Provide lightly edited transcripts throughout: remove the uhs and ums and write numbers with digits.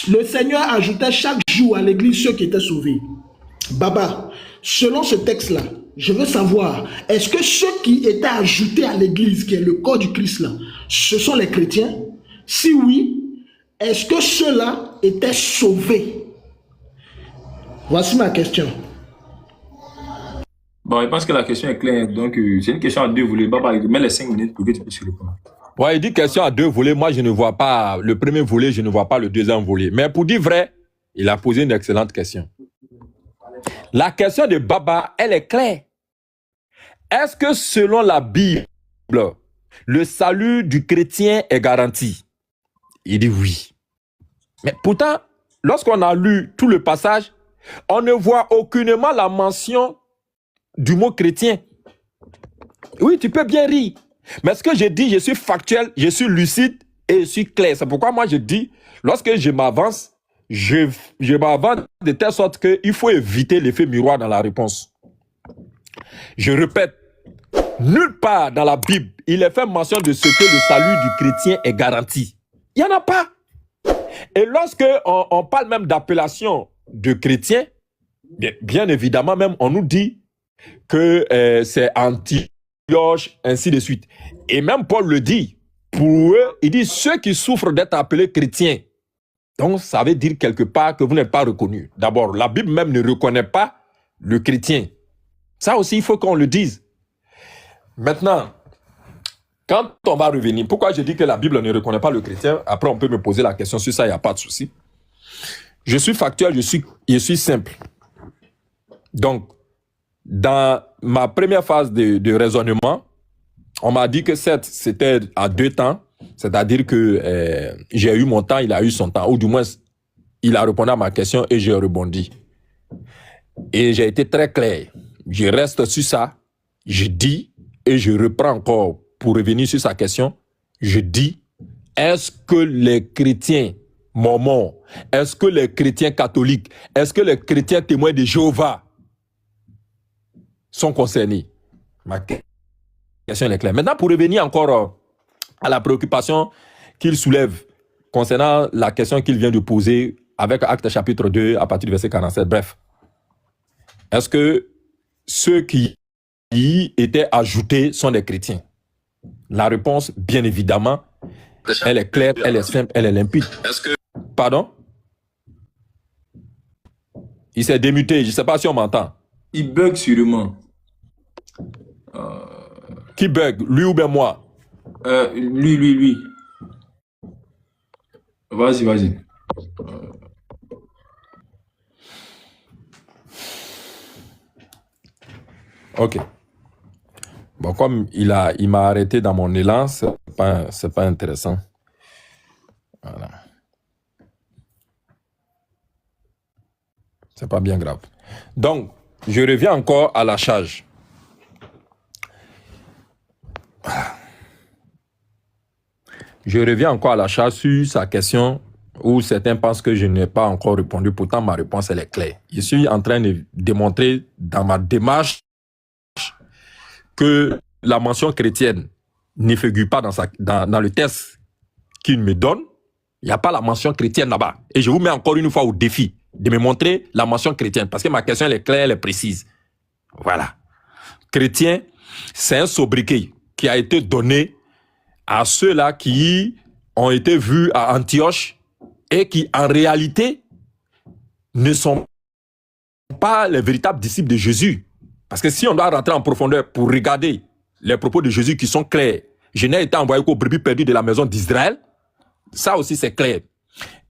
Le Seigneur ajoutait chaque jour à l'église ceux qui étaient sauvés. Baba, selon ce texte-là, je veux savoir, est-ce que ceux qui étaient ajoutés à l'église, qui est le corps du Christ là, ce sont les chrétiens? Si oui, est-ce que ceux-là étaient sauvés? Voici ma question. Bon, je pense que la question est claire. Donc, c'est une question à deux volets. Baba, mets les 5 minutes pour que tu puisses répondre. Ouais, il dit question à deux volets. Moi, je ne vois pas le premier volet, je ne vois pas le deuxième volet. Mais pour dire vrai, il a posé une excellente question. La question de Baba, elle est claire. Est-ce que selon la Bible, le salut du chrétien est garanti? Il dit oui. Mais pourtant, lorsqu'on a lu tout le passage, on ne voit aucunement la mention du mot chrétien. Oui, tu peux bien rire. Mais ce que je dis, je suis factuel, je suis lucide et je suis clair. C'est pourquoi moi je dis, lorsque je m'avance, je m'avance de telle sorte qu'il faut éviter l'effet miroir dans la réponse. Je répète, nulle part dans la Bible, il est fait mention de ce que le salut du chrétien est garanti. Il n'y en a pas. Et lorsque on parle même d'appellation de chrétien, bien évidemment même, on nous dit que c'est Antioche, ainsi de suite. Et même Paul le dit, pour eux, il dit ceux qui souffrent d'être appelés chrétiens. Donc, ça veut dire quelque part que vous n'êtes pas reconnu. D'abord, la Bible même ne reconnaît pas le chrétien. Ça aussi, il faut qu'on le dise. Maintenant, quand on va revenir, pourquoi je dis que la Bible ne reconnaît pas le chrétien? Après, on peut me poser la question sur ça, il n'y a pas de souci. Je suis factuel, je suis simple. Donc, dans ma première phase de raisonnement, on m'a dit que c'était à 2 temps, c'est-à-dire que j'ai eu mon temps, il a eu son temps, ou du moins, il a répondu à ma question et j'ai rebondi. Et j'ai été très clair. Je reste sur ça, je dis, et je reprends encore pour revenir sur sa question, je dis, est-ce que les chrétiens mormons, est-ce que les chrétiens catholiques, est-ce que les chrétiens témoins de Jéhovah sont concernés? Ma question est claire. Maintenant, pour revenir encore à la préoccupation qu'il soulève concernant la question qu'il vient de poser avec Actes chapitre 2 à partir du verset 47. Bref, est-ce que ceux qui y étaient ajoutés sont des chrétiens? La réponse, bien évidemment, elle est claire, elle est simple, elle est limpide. Pardon? Il s'est démuté, je ne sais pas si on m'entend. Il bug sûrement. Qui bug, lui ou bien moi? Lui. Vas-y. Ok. Bon, comme il m'a arrêté dans mon élan, c'est pas intéressant. Voilà. C'est pas bien grave. Donc, je reviens encore à la charge. Je reviens encore à la charge sur sa question où certains pensent que je n'ai pas encore répondu. Pourtant, ma réponse, elle est claire. Je suis en train de démontrer dans ma démarche que la mention chrétienne ne figure pas dans le texte qu'il me donne. Il n'y a pas la mention chrétienne là-bas. Et je vous mets encore une fois au défi de me montrer la mention chrétienne parce que ma question elle est claire, elle est précise. Voilà. Chrétien, c'est un sobriquet qui a été donné à ceux-là qui ont été vus à Antioche et qui en réalité ne sont pas les véritables disciples de Jésus. Parce que si on doit rentrer en profondeur pour regarder les propos de Jésus qui sont clairs, je n'ai été envoyé qu'aux brebis perdues de la maison d'Israël, ça aussi c'est clair.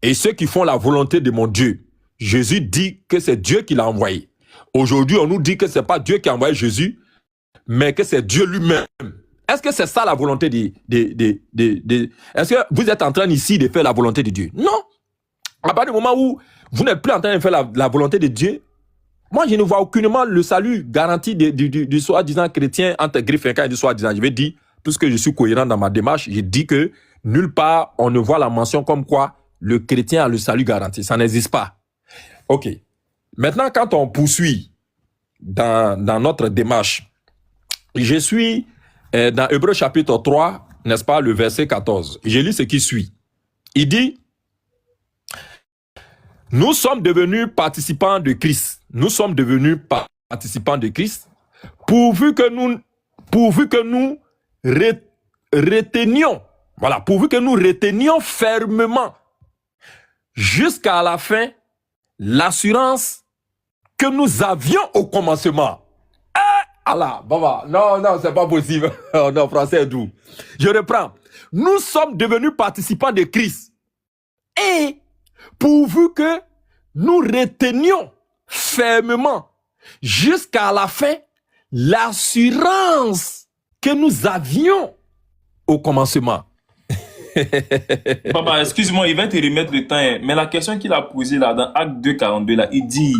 Et ceux qui font la volonté de mon Dieu, Jésus dit que c'est Dieu qui l'a envoyé. Aujourd'hui, on nous dit que ce n'est pas Dieu qui a envoyé Jésus, mais que c'est Dieu lui-même. Est-ce que c'est ça la volonté Est-ce que vous êtes en train ici de faire la volonté de Dieu? Non. À partir du moment où vous n'êtes plus en train de faire la volonté de Dieu, moi, je ne vois aucunement le salut garanti du soi-disant chrétien entre griffes et du soi-disant. Je vais dire, puisque je suis cohérent dans ma démarche, je dis que nulle part on ne voit la mention comme quoi le chrétien a le salut garanti. Ça n'existe pas. Ok. Maintenant, quand on poursuit dans notre démarche, je suis dans Hébreux chapitre 3, n'est-ce pas, le verset 14. Je lis ce qui suit. Il dit, Nous sommes devenus participants de Christ. Nous sommes devenus participants de Christ pourvu que nous retenions, voilà, pourvu que nous retenions fermement jusqu'à la fin l'assurance que nous avions au commencement. Allah, Baba, non, c'est pas possible. Oh non, français est doux. Je reprends. Nous sommes devenus participants de Christ. Et pourvu que nous retenions fermement jusqu'à la fin l'assurance que nous avions au commencement. Papa, excuse-moi, il va te remettre le temps, hein. Mais la question qu'il a posée là, dans Acte 2:42, là, il dit,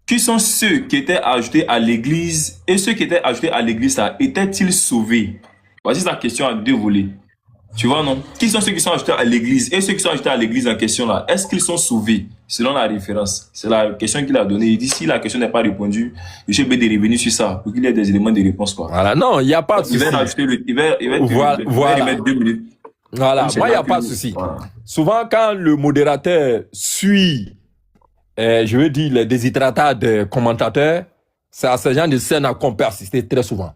qui sont ceux qui étaient ajoutés à l'église, et ceux qui étaient ajoutés à l'église là, étaient-ils sauvés? Voici sa question à deux volets. Tu vois, non? Qui sont ceux qui sont ajoutés à l'église, et ceux qui sont ajoutés à l'église en question là, est-ce qu'ils sont sauvés? Selon la référence. C'est la question qu'il a donnée. Il dit, si la question n'est pas répondue, je suis obligé de revenir sur ça, pour qu'il y ait des éléments de réponse, quoi. Voilà, non, il n'y a pas de souci. Il va rajouter il va remettre 2 minutes. Voilà, moi, il n'y a pas de souci. Voilà. Souvent, quand le modérateur suit, je veux dire, les déshydratats des commentateurs, c'est à ce genre de scène qu'on peut assister très souvent.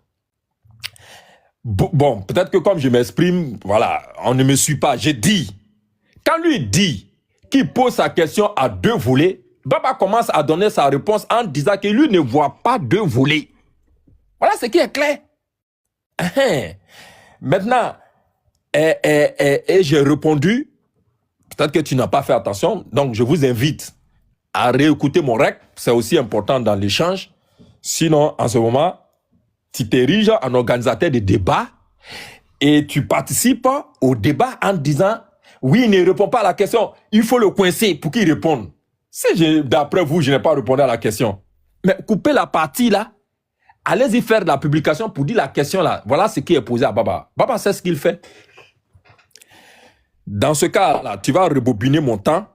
Bon, peut-être que comme je m'exprime, voilà, on ne me suit pas. J'ai dit, quand lui dit qu'il pose sa question à deux volets, Baba commence à donner sa réponse en disant que lui ne voit pas deux volets. Voilà ce qui est clair. Maintenant, et j'ai répondu, peut-être que tu n'as pas fait attention, donc je vous invite à réécouter mon rec, c'est aussi important dans l'échange. Sinon, en ce moment, tu t'ériges en organisateur de débat et tu participes au débat en disant oui, il ne répond pas à la question, il faut le coincer pour qu'il réponde. Si d'après vous, je n'ai pas répondu à la question, mais coupez la partie là, allez-y faire de la publication pour dire la question là. Voilà ce qui est posé à Baba. Baba sait ce qu'il fait. Dans ce cas-là, tu vas rebobiner mon temps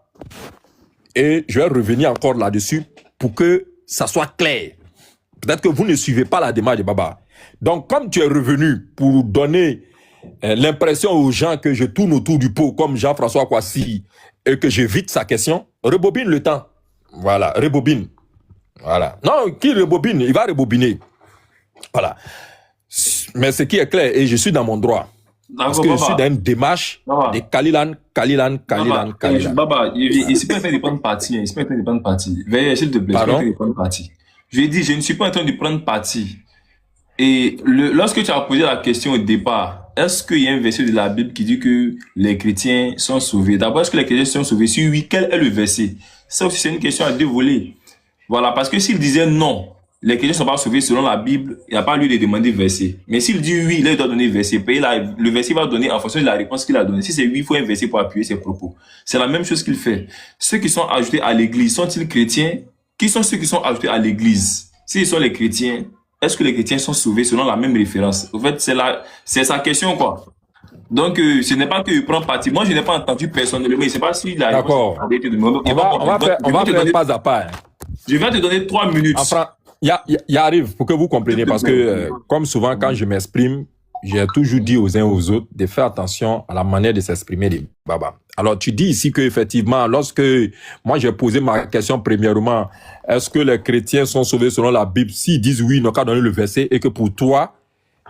et je vais revenir encore là-dessus pour que ça soit clair. Peut-être que vous ne suivez pas la démarche de Baba. Donc, comme tu es revenu pour donner l'impression aux gens que je tourne autour du pot comme Jean-François Kouassi et que j'évite sa question, rebobine le temps. Voilà, rebobine. Voilà. Non, qui rebobine? Il va rebobiner. Voilà. Mais ce qui est clair, et je suis dans mon droit, parce que je suis dans une démarche de Kalilan. Baba, il s'est pas en train de prendre parti. Il s'est pas en train de prendre parti. Veuillez, s'il te plaît, de prendre parti. Je lui ai dit, je ne suis pas en train de prendre parti. Et lorsque tu as posé la question au départ, est-ce qu'il y a un verset de la Bible qui dit que les chrétiens sont sauvés? D'abord, est-ce que les chrétiens sont sauvés? Si oui, quel est le verset? Ça aussi, c'est une question à deux volets. Voilà, parce que s'il disait non, les chrétiens ne sont pas sauvés selon la Bible, il n'y a pas lieu de demander verset. Mais s'il dit oui, là, il doit donner verset. Le verset va donner en fonction de la réponse qu'il a donnée. Si c'est oui, il faut un verset pour appuyer ses propos. C'est la même chose qu'il fait. Ceux qui sont ajoutés à l'église, sont-ils chrétiens? Qui sont ceux qui sont ajoutés à l'église? S'ils sont les chrétiens, est-ce que les chrétiens sont sauvés selon la même référence? En fait, c'est sa question, quoi. Donc, ce n'est pas qu'il prend parti. Moi, je n'ai pas entendu personnellement. Je ne sais pas s'il a... D'accord. On va faire pas à pas. Je vais te donner 3 minutes. Enfin, il arrive pour que vous compreniez, parce que, comme souvent, quand je m'exprime, j'ai toujours dit aux uns aux autres de faire attention à la manière de s'exprimer des Baba. Alors, tu dis ici qu'effectivement, lorsque moi j'ai posé ma question premièrement, est-ce que les chrétiens sont sauvés selon la Bible? S'ils disent oui, ils n'ont qu'à donner le verset, et que pour toi,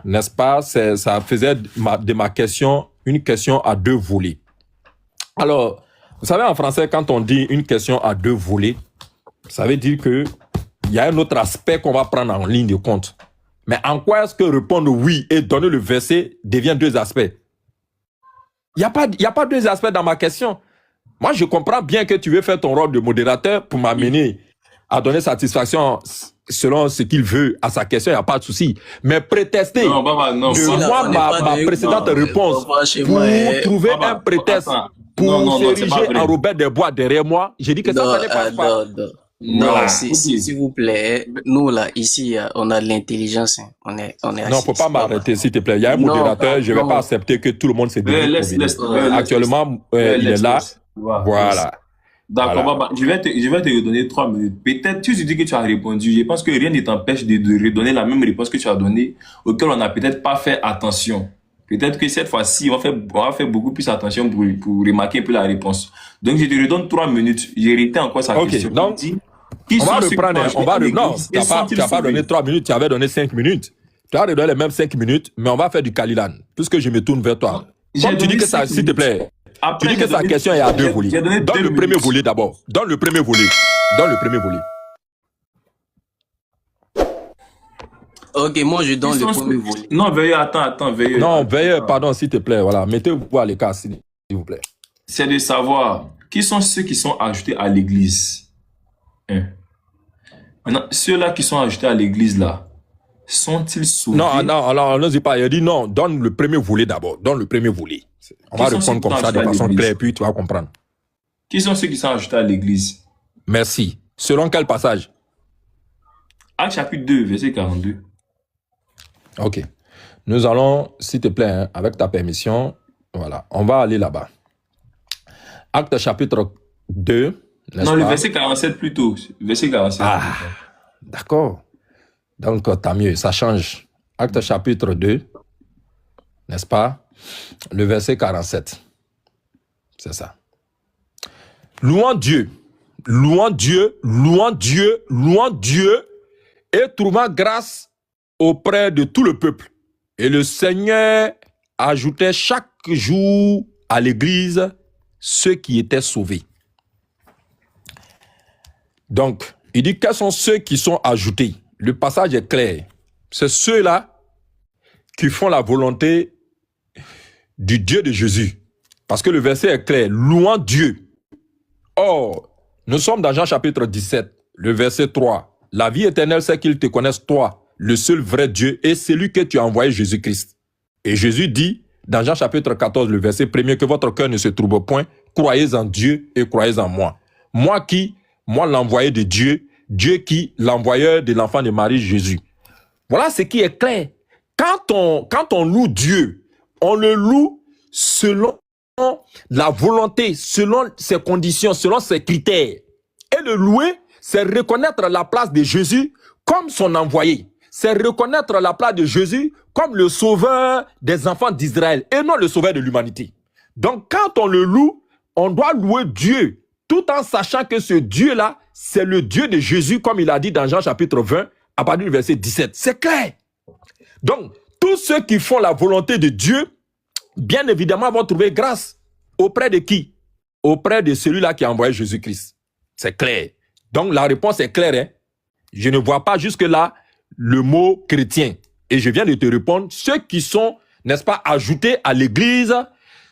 n'est-ce pas, ça faisait de ma question une question à deux volets. Alors, vous savez, en français, quand on dit une question à deux volets, ça veut dire que il y a un autre aspect qu'on va prendre en ligne de compte. Mais en quoi est-ce que répondre oui et donner le verset devient deux aspects? Il n'y a pas deux aspects dans ma question. Moi, je comprends bien que tu veux faire ton rôle de modérateur pour m'amener à donner satisfaction selon ce qu'il veut à sa question, il n'y a pas de souci. Mais prétester ma précédente réponse pour trouver un prétexte pour s'ériger en Robert des Bois derrière moi, j'ai dit que ça ne passe pas. Non, s'il vous plaît, nous là, ici, on a de l'intelligence. On est non, faut pas m'arrêter, s'il te plaît. Il y a un modérateur, je vais pas accepter que tout le monde se dise. Actuellement, il est là. Voilà. D'accord, voilà. Je vais te redonner 3 minutes. Peut-être, tu dis que tu as répondu. Je pense que rien ne t'empêche de redonner la même réponse que tu as donnée, auquel on n'a peut-être pas fait attention. Peut-être que cette fois-ci, on va faire beaucoup plus attention pour remarquer un peu la réponse. Donc, je te redonne 3 minutes. J'ai arrêté encore sa question. Donc, on va reprendre. Non, tu n'as pas donné 3 minutes, tu avais donné 5 minutes. Tu as redonné les mêmes 5 minutes, mais on va faire du Kalilan, puisque je me tourne vers toi. Comme tu dis que ça, s'il te plaît, tu dis que sa question est à 2 volets. Donne le premier volet d'abord. Donne le premier volet. Ok, moi je donne le premier volet. Non, veuillez, attends, veuillez. Non, veuillez, pardon, s'il te plaît, voilà. Mettez-vous à l'écart, s'il vous plaît. C'est de savoir qui sont ceux qui sont ajoutés à l'église. Maintenant, ceux-là qui sont ajoutés à l'église, là, sont-ils sauvés? Non, ne dis pas. Il a dit non, donne le premier volet d'abord. Donne le premier volet. On va répondre comme ça de façon claire, puis tu vas comprendre. Qui sont ceux qui sont ajoutés à l'église? Merci. Selon quel passage? Acte chapitre 2, verset 42. Ok. Nous allons, s'il te plaît, hein, avec ta permission, voilà, on va aller là-bas. Acte chapitre 2, n'est-ce pas? Non, le verset 47 plutôt. Verset 47. Ah, d'accord. Donc, tant mieux, ça change. Acte chapitre 2, n'est-ce pas? Le verset 47. C'est ça. Louant Dieu, et trouvant grâce auprès de tout le peuple. Et le Seigneur ajoutait chaque jour à l'église ceux qui étaient sauvés. Donc, il dit quels sont ceux qui sont ajoutés. Le passage est clair. C'est ceux-là qui font la volonté du Dieu de Jésus. Parce que le verset est clair. Louant Dieu. Or, nous sommes dans Jean chapitre 17, le verset 3. La vie éternelle, c'est qu'ils te connaissent, toi, le seul vrai Dieu, et celui que tu as envoyé, Jésus-Christ. Et Jésus dit, dans Jean chapitre 14, le verset 1er, que votre cœur ne se trouble point, croyez en Dieu et croyez en moi. Moi qui, moi l'envoyé de Dieu, Dieu qui, l'envoyeur de l'enfant de Marie, Jésus. Voilà ce qui est clair. Quand on loue Dieu, on le loue selon la volonté, selon ses conditions, selon ses critères. Et le louer, c'est reconnaître la place de Jésus comme son envoyé. C'est reconnaître la place de Jésus comme le sauveur des enfants d'Israël et non le sauveur de l'humanité. Donc, quand on le loue, on doit louer Dieu tout en sachant que ce Dieu-là, c'est le Dieu de Jésus, comme il a dit dans Jean chapitre 20, à partir du verset 17. C'est clair. Donc, tous ceux qui font la volonté de Dieu, bien évidemment, vont trouver grâce. Auprès de qui? Auprès de celui-là qui a envoyé Jésus-Christ. C'est clair. Donc, la réponse est claire. Hein? Je ne vois pas jusque-là le mot chrétien. Et je viens de te répondre, ceux qui sont, n'est-ce pas, ajoutés à l'église,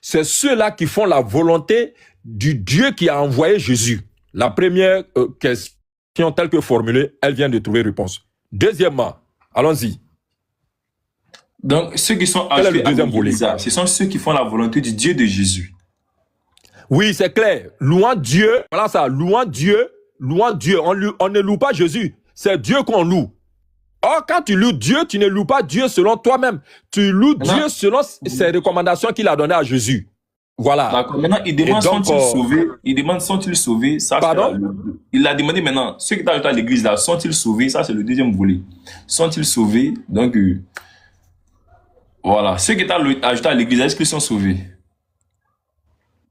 c'est ceux-là qui font la volonté du Dieu qui a envoyé Jésus. La première question telle que formulée, elle vient de trouver réponse. Deuxièmement, allons-y. Donc, ceux qui sont ajoutés à l'église, ce sont ceux qui font la volonté du Dieu de Jésus. Oui, c'est clair. Louant Dieu, voilà ça, louant Dieu. On ne loue pas Jésus, c'est Dieu qu'on loue. Or, quand tu loues Dieu, tu ne loues pas Dieu selon toi-même. Tu loues Dieu selon ses recommandations qu'il a données à Jésus. Voilà. D'accord. Maintenant, il demande sont-ils sauvés? Il demande sont-ils sauvés? Ça, pardon? Il a demandé maintenant, ceux qui sont ajoutés à l'église là, sont-ils sauvés? Ça, c'est le deuxième volet. Sont-ils sauvés? Donc, voilà. Ceux qui sont ajoutés à l'église, est-ce qu'ils sont sauvés?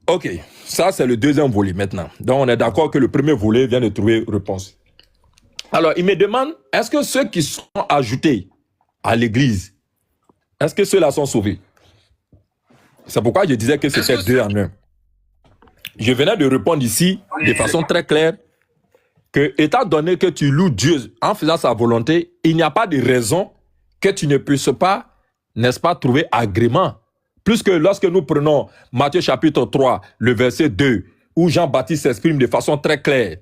Ok. Ça, c'est le deuxième volet maintenant. Donc, on est d'accord que le premier volet vient de trouver réponse. Alors, il me demande, est-ce que ceux qui sont ajoutés à l'église, est-ce que ceux-là sont sauvés? C'est pourquoi je disais que c'était deux en un. Je venais de répondre ici de façon très claire que, étant donné que tu loues Dieu en faisant sa volonté, il n'y a pas de raison que tu ne puisses pas, n'est-ce pas, trouver agrément. Plus que lorsque nous prenons Matthieu chapitre 3, le verset 2, où Jean-Baptiste s'exprime de façon très claire.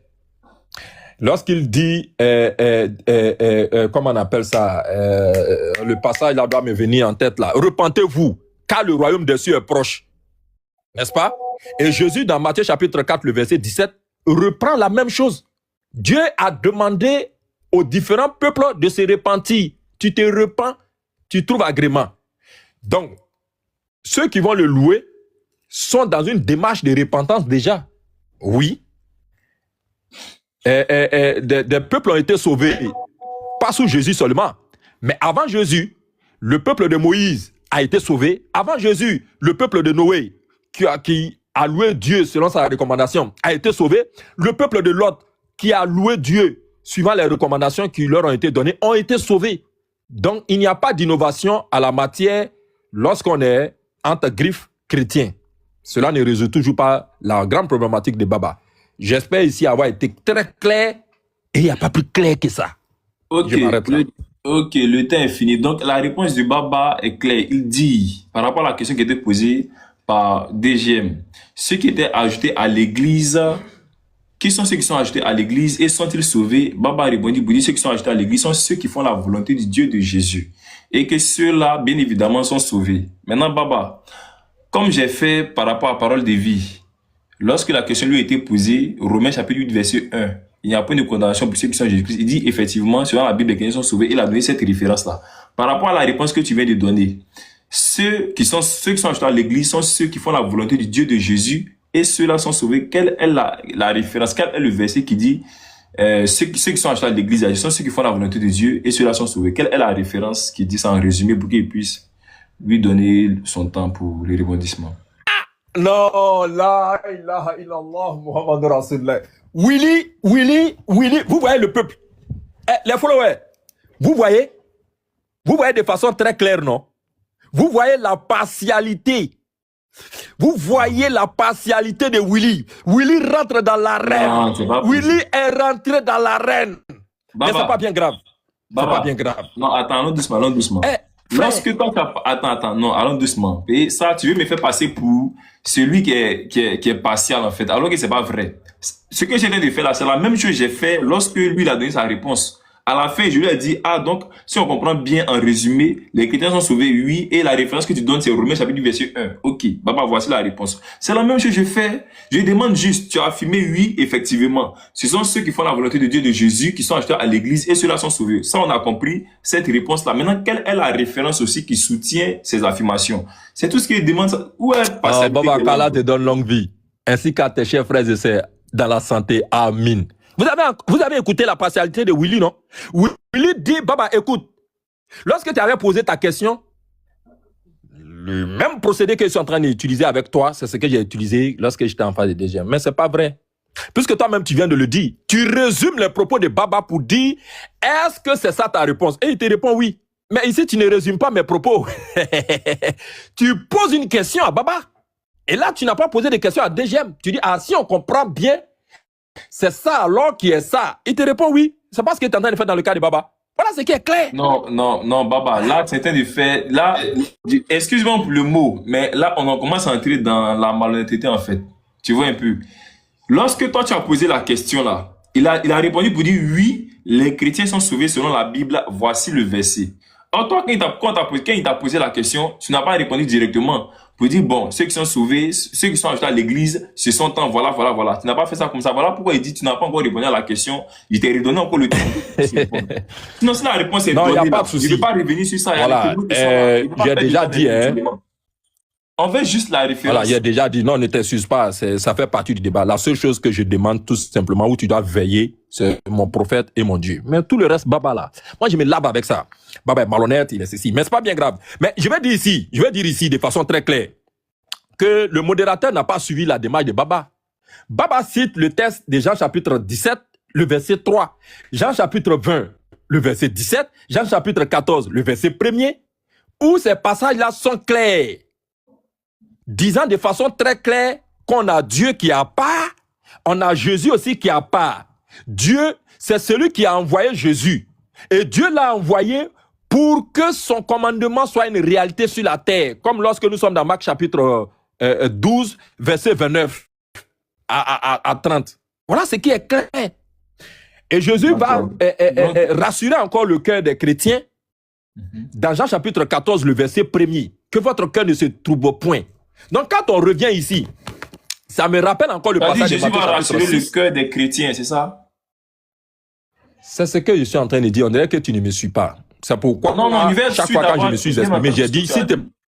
Lorsqu'il dit, comment on appelle ça, le passage là doit me venir en tête là, repentez-vous, car le royaume des cieux est proche. N'est-ce pas? Et Jésus, dans Matthieu chapitre 4, le verset 17, reprend la même chose. Dieu a demandé aux différents peuples de se repentir. Tu te repens, tu trouves agrément. Donc, ceux qui vont le louer sont dans une démarche de repentance déjà. Oui. Des peuples ont été sauvés, pas sous Jésus seulement, mais avant Jésus, le peuple de Moïse a été sauvé. Avant Jésus, le peuple de Noé, qui a loué Dieu selon sa recommandation, a été sauvé. Le peuple de Lot, qui a loué Dieu suivant les recommandations qui leur ont été données, ont été sauvés. Donc, il n'y a pas d'innovation à la matière lorsqu'on est entre griffes chrétiens. Cela ne résout toujours pas la grande problématique de Baba. J'espère ici avoir été très clair et il n'y a pas plus clair que ça. Ok, le temps est fini. Donc, la réponse de Baba est claire. Il dit, par rapport à la question qui était posée par DGM, ceux qui étaient ajoutés à l'église, qui sont ceux qui sont ajoutés à l'église et sont-ils sauvés? Baba a répondu, vous dites, ceux qui sont ajoutés à l'église sont ceux qui font la volonté du Dieu de Jésus. Et que ceux-là, bien évidemment, sont sauvés. Maintenant, Baba, comme j'ai fait par rapport à parole de vie, lorsque la question lui a été posée, Romains chapitre 8, verset 1, il n'y a pas de condamnation pour ceux qui sont en Jésus-Christ. Il dit effectivement, selon la Bible, les chrétiens sont sauvés. Il a donné cette référence-là. Par rapport à la réponse que tu viens de donner, ceux qui sont ajoutés à l'église sont ceux qui font la volonté du Dieu de Jésus et ceux-là sont sauvés. Quelle est la référence? Quel est le verset qui dit ceux qui sont ajoutés à l'église sont ceux qui font la volonté de Dieu et ceux-là sont sauvés? Quelle est la référence qui dit ça en résumé pour qu'il puisse lui donner son temps pour les rebondissements? Non, la ilaha illallah Muhammad Rasulullah. Willy, vous voyez le peuple. Les followers, vous voyez de façon très claire, non? Vous voyez la partialité. Vous voyez la partialité de Willy. Willy rentre dans l'arène. Willy est rentré dans l'arène. Mais c'est pas bien grave. C'est pas bien grave. Non, attends, allons doucement. Lorsque toi, attends, non, allons doucement. Et ça, tu veux me faire passer pour celui qui est partial, en fait, alors que c'est pas vrai. Ce que j'ai de faire là, c'est la même chose que j'ai fait lorsque lui, il a donné sa réponse. À la fin, je lui ai dit, donc, si on comprend bien en résumé, les chrétiens sont sauvés, oui, et la référence que tu donnes, c'est Romains chapitre 8, verset 1. Ok, Baba, voici la réponse. C'est la même chose que je fais. Je demande juste, tu as affirmé oui, effectivement. Ce sont ceux qui font la volonté de Dieu de Jésus, qui sont achetés à l'église, et ceux-là sont sauvés. Ça, on a compris cette réponse-là. Maintenant, quelle est la référence aussi qui soutient ces affirmations? C'est tout ce qu'il demande. Où est passé? Baba, qu'Allah te donne longue vie, ainsi qu'à tes chers frères et sœurs, dans la santé. Amen. Vous avez écouté la partialité de Willy, non? Willy dit, Baba, écoute, lorsque tu avais posé ta question, le même procédé que je suis en train d'utiliser avec toi, c'est ce que j'ai utilisé lorsque j'étais en phase de DGM. Mais c'est pas vrai. Puisque toi-même, tu viens de le dire. Tu résumes les propos de Baba pour dire, est-ce que c'est ça ta réponse? Et il te répond oui. Mais ici, tu ne résumes pas mes propos. Tu poses une question à Baba. Et là, tu n'as pas posé de question à DGM. Tu dis, si on comprend bien, c'est ça alors qui est ça. Il te répond oui. C'est pas ce que tu es en train de faire dans le cas de Baba. Voilà ce qui est clair. Non, Baba. Là, tu es en train de faire. Là, excuse-moi pour le mot, mais là, on commence à entrer dans la malhonnêteté en fait. Tu vois un peu. Lorsque toi, tu as posé la question là, il a répondu pour dire oui, les chrétiens sont sauvés selon la Bible. Voici le verset. Alors, toi, quand il t'a posé la question, tu n'as pas répondu directement. Pour dire, bon, ceux qui sont sauvés, ceux qui sont ajoutés à l'église, ce sont en voilà. Tu n'as pas fait ça comme ça. Voilà pourquoi il dit, tu n'as pas encore répondu à la question. Il t'a redonné encore le temps. Sinon, si la réponse est donnée, il n'y a pas de souci. Je ne vais pas revenir sur ça. Voilà. J'ai déjà dit, on veut juste la référence. Voilà, il a déjà dit, non, ne t'excuse pas, ça fait partie du débat. La seule chose que je demande tout simplement, où tu dois veiller, c'est mon prophète et mon Dieu. Mais tout le reste, Baba là, moi je me lave avec ça. Baba est malhonnête, il est ceci, mais c'est pas bien grave. Mais je vais dire ici de façon très claire, que le modérateur n'a pas suivi la démarche de Baba. Baba cite le texte de Jean chapitre 17, le verset 3. Jean chapitre 20, le verset 17. Jean chapitre 14, le verset 1er, où ces passages-là sont clairs, disant de façon très claire qu'on a Dieu qui a part, on a Jésus aussi qui a part. Dieu, c'est celui qui a envoyé Jésus. Et Dieu l'a envoyé pour que son commandement soit une réalité sur la terre. Comme lorsque nous sommes dans Marc chapitre 12, verset 29 à 30. Voilà ce qui est clair. Et Jésus va rassurer encore le cœur des chrétiens dans Jean chapitre 14, le verset 1er, que votre cœur ne se trouble point. Donc quand on revient ici, ça me rappelle encore le passage de Matthieu Jésus va rassurer le cœur des chrétiens, c'est ça? C'est ce que je suis en train de dire. On dirait que tu ne me suis pas. C'est pourquoi chaque fois quand je me suis exprimé, j'ai dit, s'il te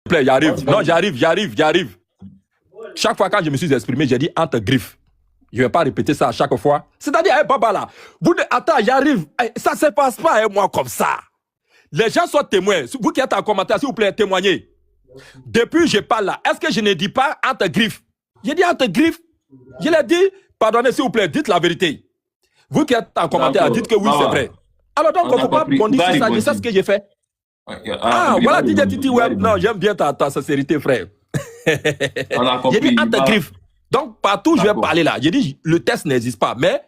plaît, j'arrive. Non, j'arrive. Chaque fois quand je me suis exprimé, j'ai dit entre griffes. Je ne vais pas répéter ça à chaque fois. C'est-à-dire, Baba là, attends, j'arrive. Ça ne se passe pas moi comme ça. Les gens sont témoins. Vous qui êtes en commentaire, s'il vous plaît, témoignez. Depuis, je parle là. Est-ce que je ne dis pas entre griffes? J'ai dit entre griffes. Je l'ai dit, pardonnez s'il vous plaît, dites la vérité. Vous qui êtes en commentaire, dites que oui, c'est vrai. Alors donc, il ne faut pas qu'on dise ça, je sais ce que j'ai fait. Voilà, DJ Titi Web. Non, j'aime bien ta sincérité, frère. J'ai dit entre griffes. Donc, partout, je vais parler là. J'ai dit, le test n'existe pas. Mais,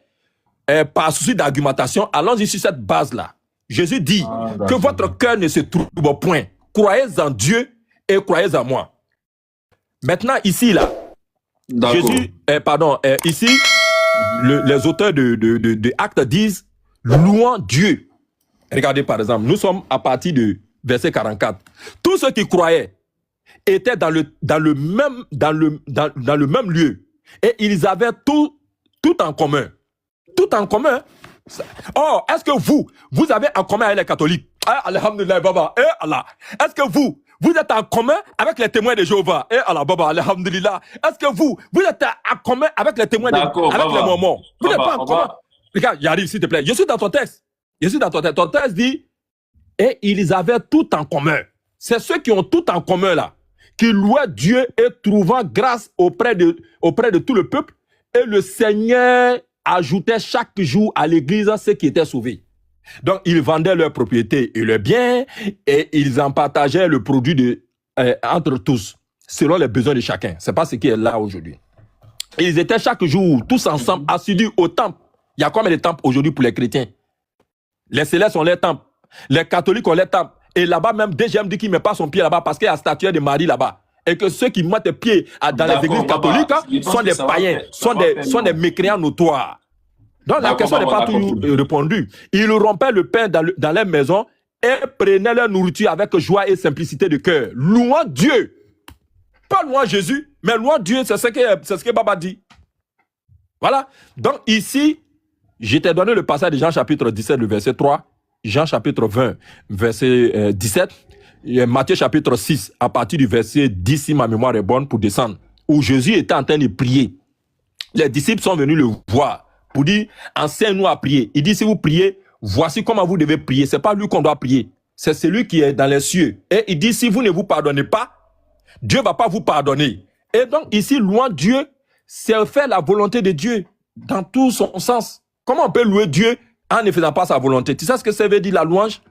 par souci d'argumentation, allons-y sur cette base-là. Jésus dit que votre cœur ne se trouble point. Croyez en Dieu et croyez en moi. Maintenant, ici, là, Jésus, ici, les auteurs de Actes disent louant Dieu. Regardez par exemple, nous sommes à partir de verset 44. Tous ceux qui croyaient étaient dans le même lieu et ils avaient tout en commun. Tout en commun. Oh, est-ce que vous avez en commun avec les catholiques? Alhamdulillah, Baba. Allah. Est-ce que vous êtes en commun avec les témoins de Jéhovah? Allah, Baba, Alhamdulillah. Est-ce que vous êtes en commun avec les témoins avec les Mormons? Vous n'êtes pas en commun. Regarde, j'arrive, s'il te plaît. Je suis dans ton texte. Ton texte dit, et ils avaient tout en commun. C'est ceux qui ont tout en commun là, qui louaient Dieu et trouvant grâce auprès de tout le peuple. Et le Seigneur ajoutait chaque jour à l'église ceux qui étaient sauvés. Donc, ils vendaient leurs propriétés et leurs biens et ils en partageaient le produit entre tous, selon les besoins de chacun. Ce n'est pas ce qui est là aujourd'hui. Ils étaient chaque jour, tous ensemble, assidus au temple. Il y a combien de temples aujourd'hui pour les chrétiens? Les célestes ont les temples. Les catholiques ont les temples. Et là-bas, même DGM dit qu'il ne met pas son pied là-bas parce qu'il y a la statue de Marie là-bas. Et que ceux qui mettent pied dans les églises catholiques sont des païens, sont des mécréants notoires. Donc la question n'est pas toujours répondue. Ils rompaient le pain dans leur maison et prenaient leur nourriture avec joie et simplicité de cœur. Louant Dieu. Pas louant Jésus, mais louant Dieu, c'est ce que Baba dit. Voilà. Donc ici, je t'ai donné le passage de Jean chapitre 17, le verset 3. Jean chapitre 20, verset 17. Matthieu chapitre 6, à partir du verset 10, si ma mémoire est bonne, pour descendre, où Jésus était en train de prier. Les disciples sont venus le voir pour dire, enseigne-nous à prier. Il dit, si vous priez, voici comment vous devez prier. Ce n'est pas lui qu'on doit prier, c'est celui qui est dans les cieux. Et il dit, si vous ne vous pardonnez pas, Dieu ne va pas vous pardonner. Et donc ici, louant Dieu, c'est faire la volonté de Dieu dans tout son sens. Comment on peut louer Dieu en ne faisant pas sa volonté? Tu sais ce que ça veut dire la louange?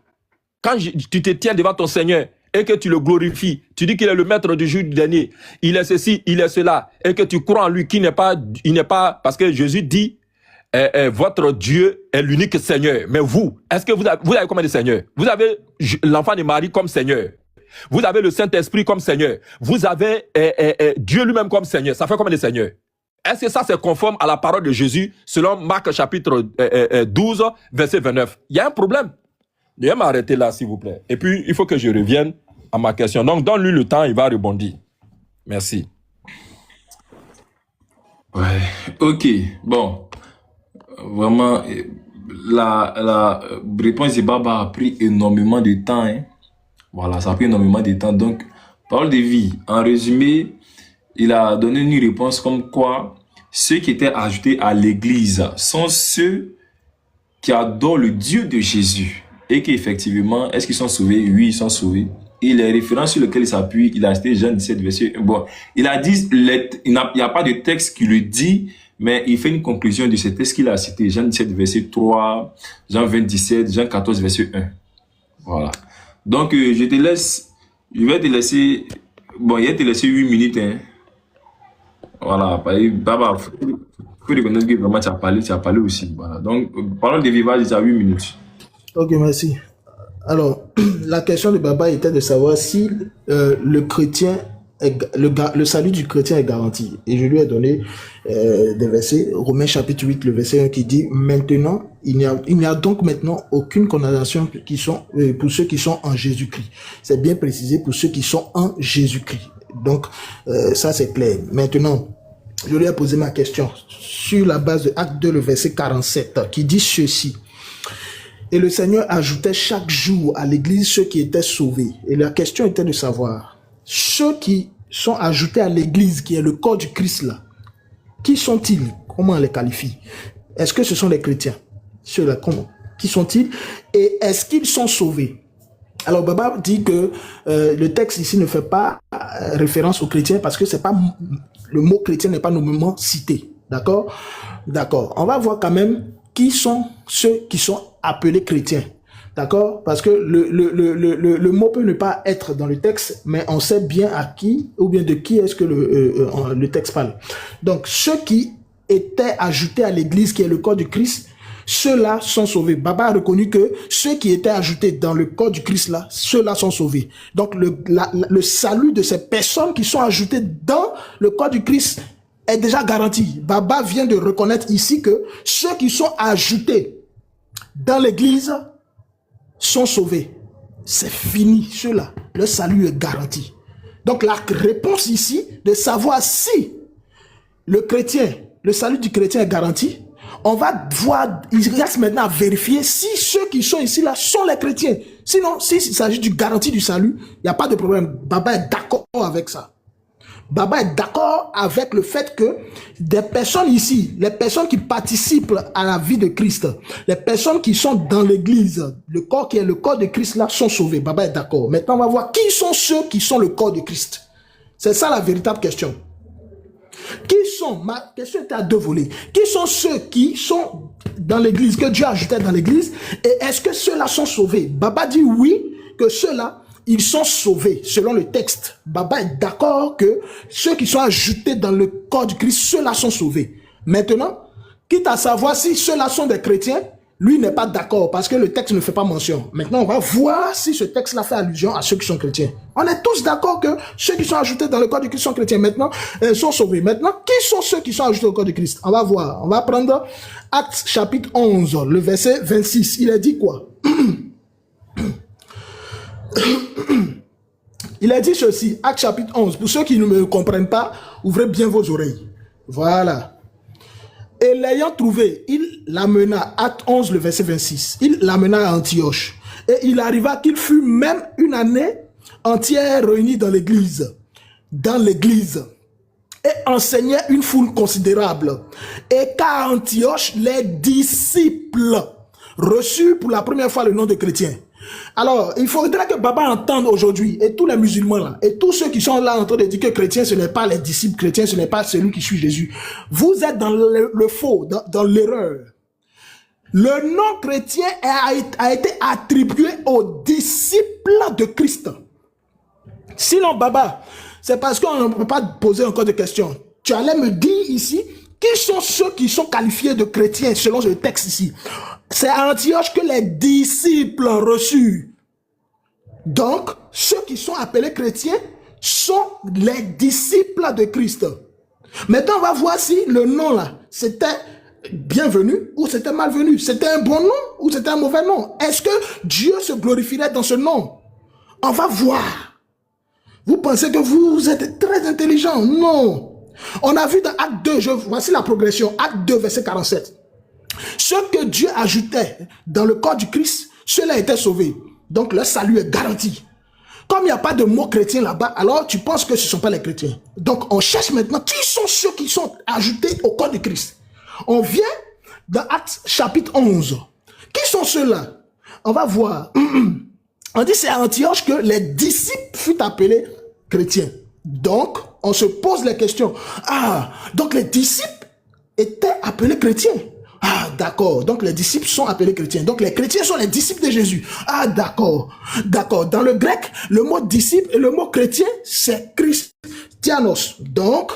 Quand tu te tiens devant ton Seigneur et que tu le glorifies, tu dis qu'il est le maître du jour du dernier, il est ceci, il est cela, et que tu crois en lui, il n'est pas, parce que Jésus dit, votre Dieu est l'unique Seigneur. Mais vous, est-ce que vous avez combien de seigneurs? Vous avez l'enfant de Marie comme Seigneur. Vous avez le Saint-Esprit comme Seigneur. Vous avez Dieu lui-même comme Seigneur. Ça fait combien de seigneurs? Est-ce que ça c'est conforme à la parole de Jésus selon Marc chapitre 12, verset 29? Il y a un problème. Je vais m'arrêter là, s'il vous plaît. Et puis, il faut que je revienne à ma question. Donc, donne-lui le temps, il va rebondir. Merci. Ouais, ok. Bon, vraiment, la réponse de Baba a pris énormément de temps. Hein. Voilà, ça a pris énormément de temps. Donc, parole de vie. En résumé, il a donné une réponse comme quoi ceux qui étaient ajoutés à l'église sont ceux qui adorent le Dieu de Jésus. Et qu'effectivement, est-ce qu'ils sont sauvés? Oui, ils sont sauvés. Et les références sur lesquelles il s'appuie, il a cité Jean 17, verset 1. Bon, il a dit, il n'y a pas de texte qui le dit, mais il fait une conclusion de ce texte qu'il a cité. Jean 17, verset 3, Jean 27, Jean 14, verset 1. Voilà. Donc, je vais te laisser, bon, il va te laisser 8 minutes, hein. Voilà, Baba, faut reconnaître que vraiment tu as parlé aussi. Voilà. Donc, parlons de vivage, il y a 8 minutes. Ok, merci. Alors, la question de Baba était de savoir si le salut du chrétien est garanti. Et je lui ai donné des versets, Romains chapitre 8, le verset 1 qui dit, maintenant, il n'y a donc maintenant aucune condamnation pour ceux qui sont en Jésus-Christ. C'est bien précisé, pour ceux qui sont en Jésus-Christ. Donc, ça c'est clair. Maintenant, je lui ai posé ma question sur la base de Acte 2, le verset 47, qui dit ceci. Et le Seigneur ajoutait chaque jour à l'église ceux qui étaient sauvés. Et la question était de savoir, ceux qui sont ajoutés à l'église, qui est le corps du Christ là, qui sont-ils? Comment on les qualifie? Est-ce que ce sont les chrétiens? Ceux-là, comment? Qui sont-ils? Et est-ce qu'ils sont sauvés? Alors, Baba dit que le texte ici ne fait pas référence aux chrétiens parce que c'est pas le mot chrétien n'est pas nommément cité. D'accord? D'accord. On va voir quand même qui sont ceux qui sont appelés chrétiens. D'accord? Parce que le mot peut ne pas être dans le texte, mais on sait bien à qui ou bien de qui est-ce que le texte parle. Donc, ceux qui étaient ajoutés à l'église qui est le corps du Christ, ceux-là sont sauvés. Baba a reconnu que ceux qui étaient ajoutés dans le corps du Christ là, ceux-là sont sauvés. Donc le salut de ces personnes qui sont ajoutées dans le corps du Christ est déjà garanti. Baba vient de reconnaître ici que ceux qui sont ajoutés dans l'église sont sauvés. C'est fini, ceux-là. Le salut est garanti. Donc la réponse ici, de savoir si le salut du chrétien est garanti, on va voir, il reste maintenant à vérifier si ceux qui sont ici là sont les chrétiens. Sinon, s'il s'agit du garantie du salut, il n'y a pas de problème. Baba est d'accord avec ça. Baba est d'accord avec le fait que des personnes ici, les personnes qui participent à la vie de Christ, les personnes qui sont dans l'église, le corps qui est le corps de Christ là, sont sauvés. Baba est d'accord. Maintenant, on va voir qui sont ceux qui sont le corps de Christ. C'est ça la véritable question. Qui sont, ma question était à deux volets, qui sont ceux qui sont dans l'église, que Dieu ajoutait dans l'église, et est-ce que ceux-là sont sauvés? Baba dit oui, que ceux-là, ils sont sauvés, selon le texte. Baba est d'accord que ceux qui sont ajoutés dans le corps du Christ, ceux-là sont sauvés. Maintenant, quitte à savoir si ceux-là sont des chrétiens, lui n'est pas d'accord parce que le texte ne fait pas mention. Maintenant, on va voir si ce texte-là fait allusion à ceux qui sont chrétiens. On est tous d'accord que ceux qui sont ajoutés dans le corps du Christ sont chrétiens. Maintenant, sont sauvés. Maintenant, qui sont ceux qui sont ajoutés au corps du Christ? On va voir. On va prendre Actes chapitre 11, le verset 26. Il a dit quoi? Il a dit ceci, Actes chapitre 11. Pour ceux qui ne me comprennent pas, ouvrez bien vos oreilles. Voilà. Et l'ayant trouvé, il l'amena, Acte 11, le verset 26, il l'amena à Antioche. Et il arriva qu'il fut même une année entière réuni dans l'église, et enseignait une foule considérable. Et qu'à Antioche, les disciples reçurent pour la première fois le nom de chrétien. Alors, il faudrait que Baba entende aujourd'hui, et tous les musulmans là, et tous ceux qui sont là en train de dire que chrétien, ce n'est pas les disciples chrétiens, ce n'est pas celui qui suit Jésus. Vous êtes dans le faux, dans l'erreur. Le nom chrétien a été attribué aux disciples de Christ. Sinon, Baba, c'est parce qu'on ne peut pas poser encore de questions. Tu allais me dire ici, qui sont ceux qui sont qualifiés de chrétiens selon le texte ici? C'est à Antioche que les disciples ont reçu. Donc, ceux qui sont appelés chrétiens sont les disciples de Christ. Maintenant, on va voir si le nom là, c'était bienvenu ou c'était malvenu. C'était un bon nom ou c'était un mauvais nom. Est-ce que Dieu se glorifierait dans ce nom? On va voir. Vous pensez que vous êtes très intelligent? Non. On a vu dans Acte 2, voici la progression, Acte 2, verset 47. Ceux que Dieu ajoutait dans le corps du Christ, ceux-là étaient sauvés. Donc le salut est garanti. Comme il n'y a pas de mot chrétien là-bas, alors tu penses que ce ne sont pas les chrétiens. Donc on cherche maintenant qui sont ceux qui sont ajoutés au corps du Christ. On vient dans Actes chapitre 11. Qui sont ceux-là? On va voir. On dit c'est à Antioche que les disciples furent appelés chrétiens. Donc on se pose la question. Ah, donc les disciples étaient appelés chrétiens. Ah, d'accord. Donc, les disciples sont appelés chrétiens. Donc, les chrétiens sont les disciples de Jésus. Ah, d'accord. D'accord. Dans le grec, le mot disciple et le mot chrétien, c'est Christianos. Donc,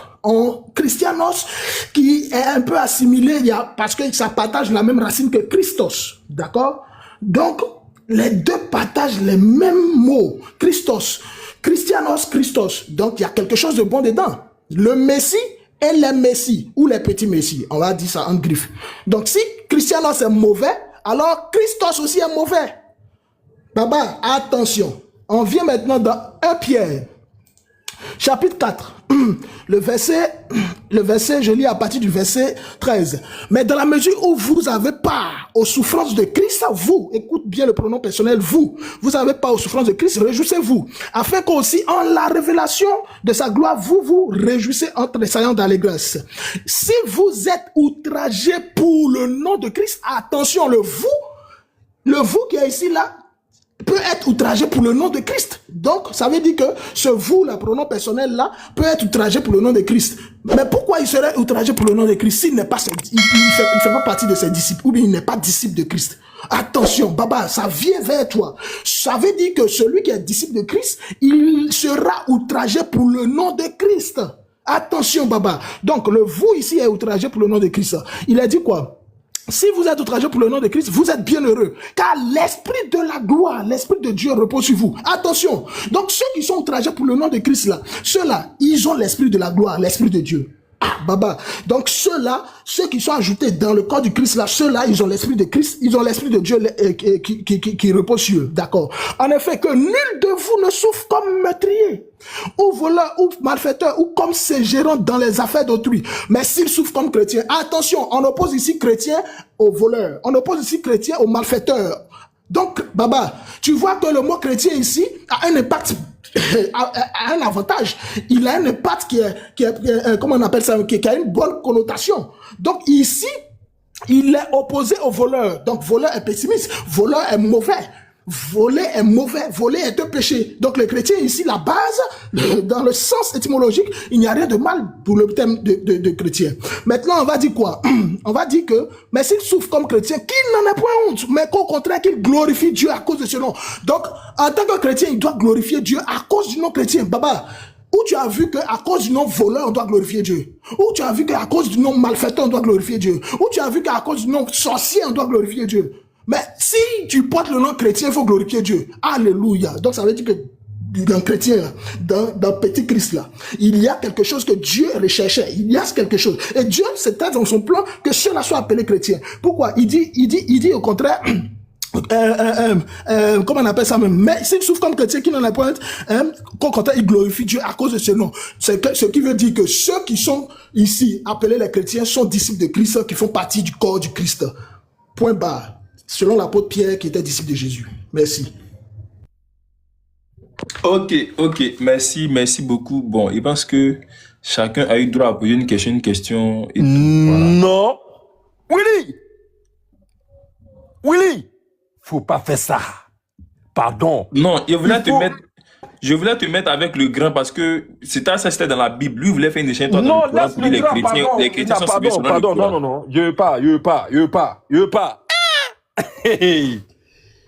Christianos, qui est un peu assimilé, parce que ça partage la même racine que Christos. D'accord? Donc, les deux partagent les mêmes mots. Christos. Christianos, Christos. Donc, il y a quelque chose de bon dedans. Le Messie et les messies, ou les petits messies, on va dire ça en griffe. Donc si Christianos est mauvais, alors Christos aussi est mauvais. Baba, attention. On vient maintenant dans 1 Pierre, chapitre 4, le verset, je lis à partir du verset 13. Mais dans la mesure où vous avez part aux souffrances de Christ, vous, écoute bien le pronom personnel, vous avez part aux souffrances de Christ, réjouissez-vous, afin qu'aussi en la révélation de sa gloire, vous vous réjouissez en tressaillant d'allégresse. Si vous êtes outragés pour le nom de Christ, attention, le vous qui est ici là, peut être outragé pour le nom de Christ. Donc, ça veut dire que ce vous, le pronom personnel là, peut être outragé pour le nom de Christ. Mais pourquoi il serait outragé pour le nom de Christ s'il n'est pas, il fait pas partie de ses disciples, ou bien il n'est pas disciple de Christ? Attention, Baba, ça vient vers toi. Ça veut dire que celui qui est disciple de Christ, il sera outragé pour le nom de Christ. Attention, Baba. Donc, le vous ici est outragé pour le nom de Christ. Il a dit quoi? Si vous êtes outragé pour le nom de Christ, vous êtes bien heureux. Car l'esprit de la gloire, l'esprit de Dieu repose sur vous. Attention. Donc, ceux qui sont outragés pour le nom de Christ là, ceux-là, ils ont l'esprit de la gloire, l'esprit de Dieu. Ah, Baba. Donc, ceux-là, ceux qui sont ajoutés dans le corps du Christ là, ceux-là, ils ont l'esprit de Christ, ils ont l'esprit de Dieu qui repose sur eux. D'accord. En effet, que nul de vous ne souffre comme meurtrier, ou voleur, ou malfaiteur, ou comme gérant dans les affaires d'autrui. Mais s'il souffre comme chrétien, attention, on oppose ici chrétien au voleur. On oppose ici chrétien au malfaiteur. Donc, Baba, tu vois que le mot chrétien ici a un impact, a un avantage. Il a un impact qui est comment on appelle ça, qui a une bonne connotation. Donc ici, il est opposé au voleur. Donc voleur est pessimiste, voleur est mauvais. Voler est mauvais, voler est un péché. Donc les chrétiens ici, la base, dans le sens étymologique, il n'y a rien de mal pour le terme de chrétien. Maintenant, on va dire quoi? On va dire que, mais s'il souffre comme chrétien, qu'il n'en ait point honte, mais qu'au contraire, qu'il glorifie Dieu à cause de ce nom. Donc, en tant que chrétien, il doit glorifier Dieu à cause du nom chrétien. Baba, où tu as vu qu'à cause du nom voleur, on doit glorifier Dieu? Où tu as vu qu'à cause du nom malfaiteur, on doit glorifier Dieu? Où tu as vu qu'à cause du nom sorcier, on doit glorifier Dieu? Mais si tu portes le nom chrétien, il faut glorifier Dieu. Alléluia. Donc ça veut dire que dans chrétien, dans petit Christ là, il y a quelque chose que Dieu recherchait. Il y a quelque chose. Et Dieu, c'était dans son plan que ceux-là soient appelés chrétiens. Pourquoi? Il dit au contraire, comment on appelle ça même? Mais s'il souffre comme chrétien, qui n'en a pas, qu'au contraire, il glorifie Dieu à cause de ce nom. Ce qui veut dire que ceux qui sont ici appelés les chrétiens sont disciples de Christ, qui font partie du corps du Christ. Point barre. Selon l'apôtre Pierre qui était disciple de Jésus. Merci. Ok, merci beaucoup. Bon, je pense que chacun a eu droit à poser une question et tout. Voilà. Non. Willy, faut pas faire ça. Pardon. Non, je voulais te mettre avec le grand parce que c'était dans la Bible. Lui, il voulait faire une échelle. Non, laisse le grand, les chrétiens sont sauvés selon le Coran. Non. Je veux pas.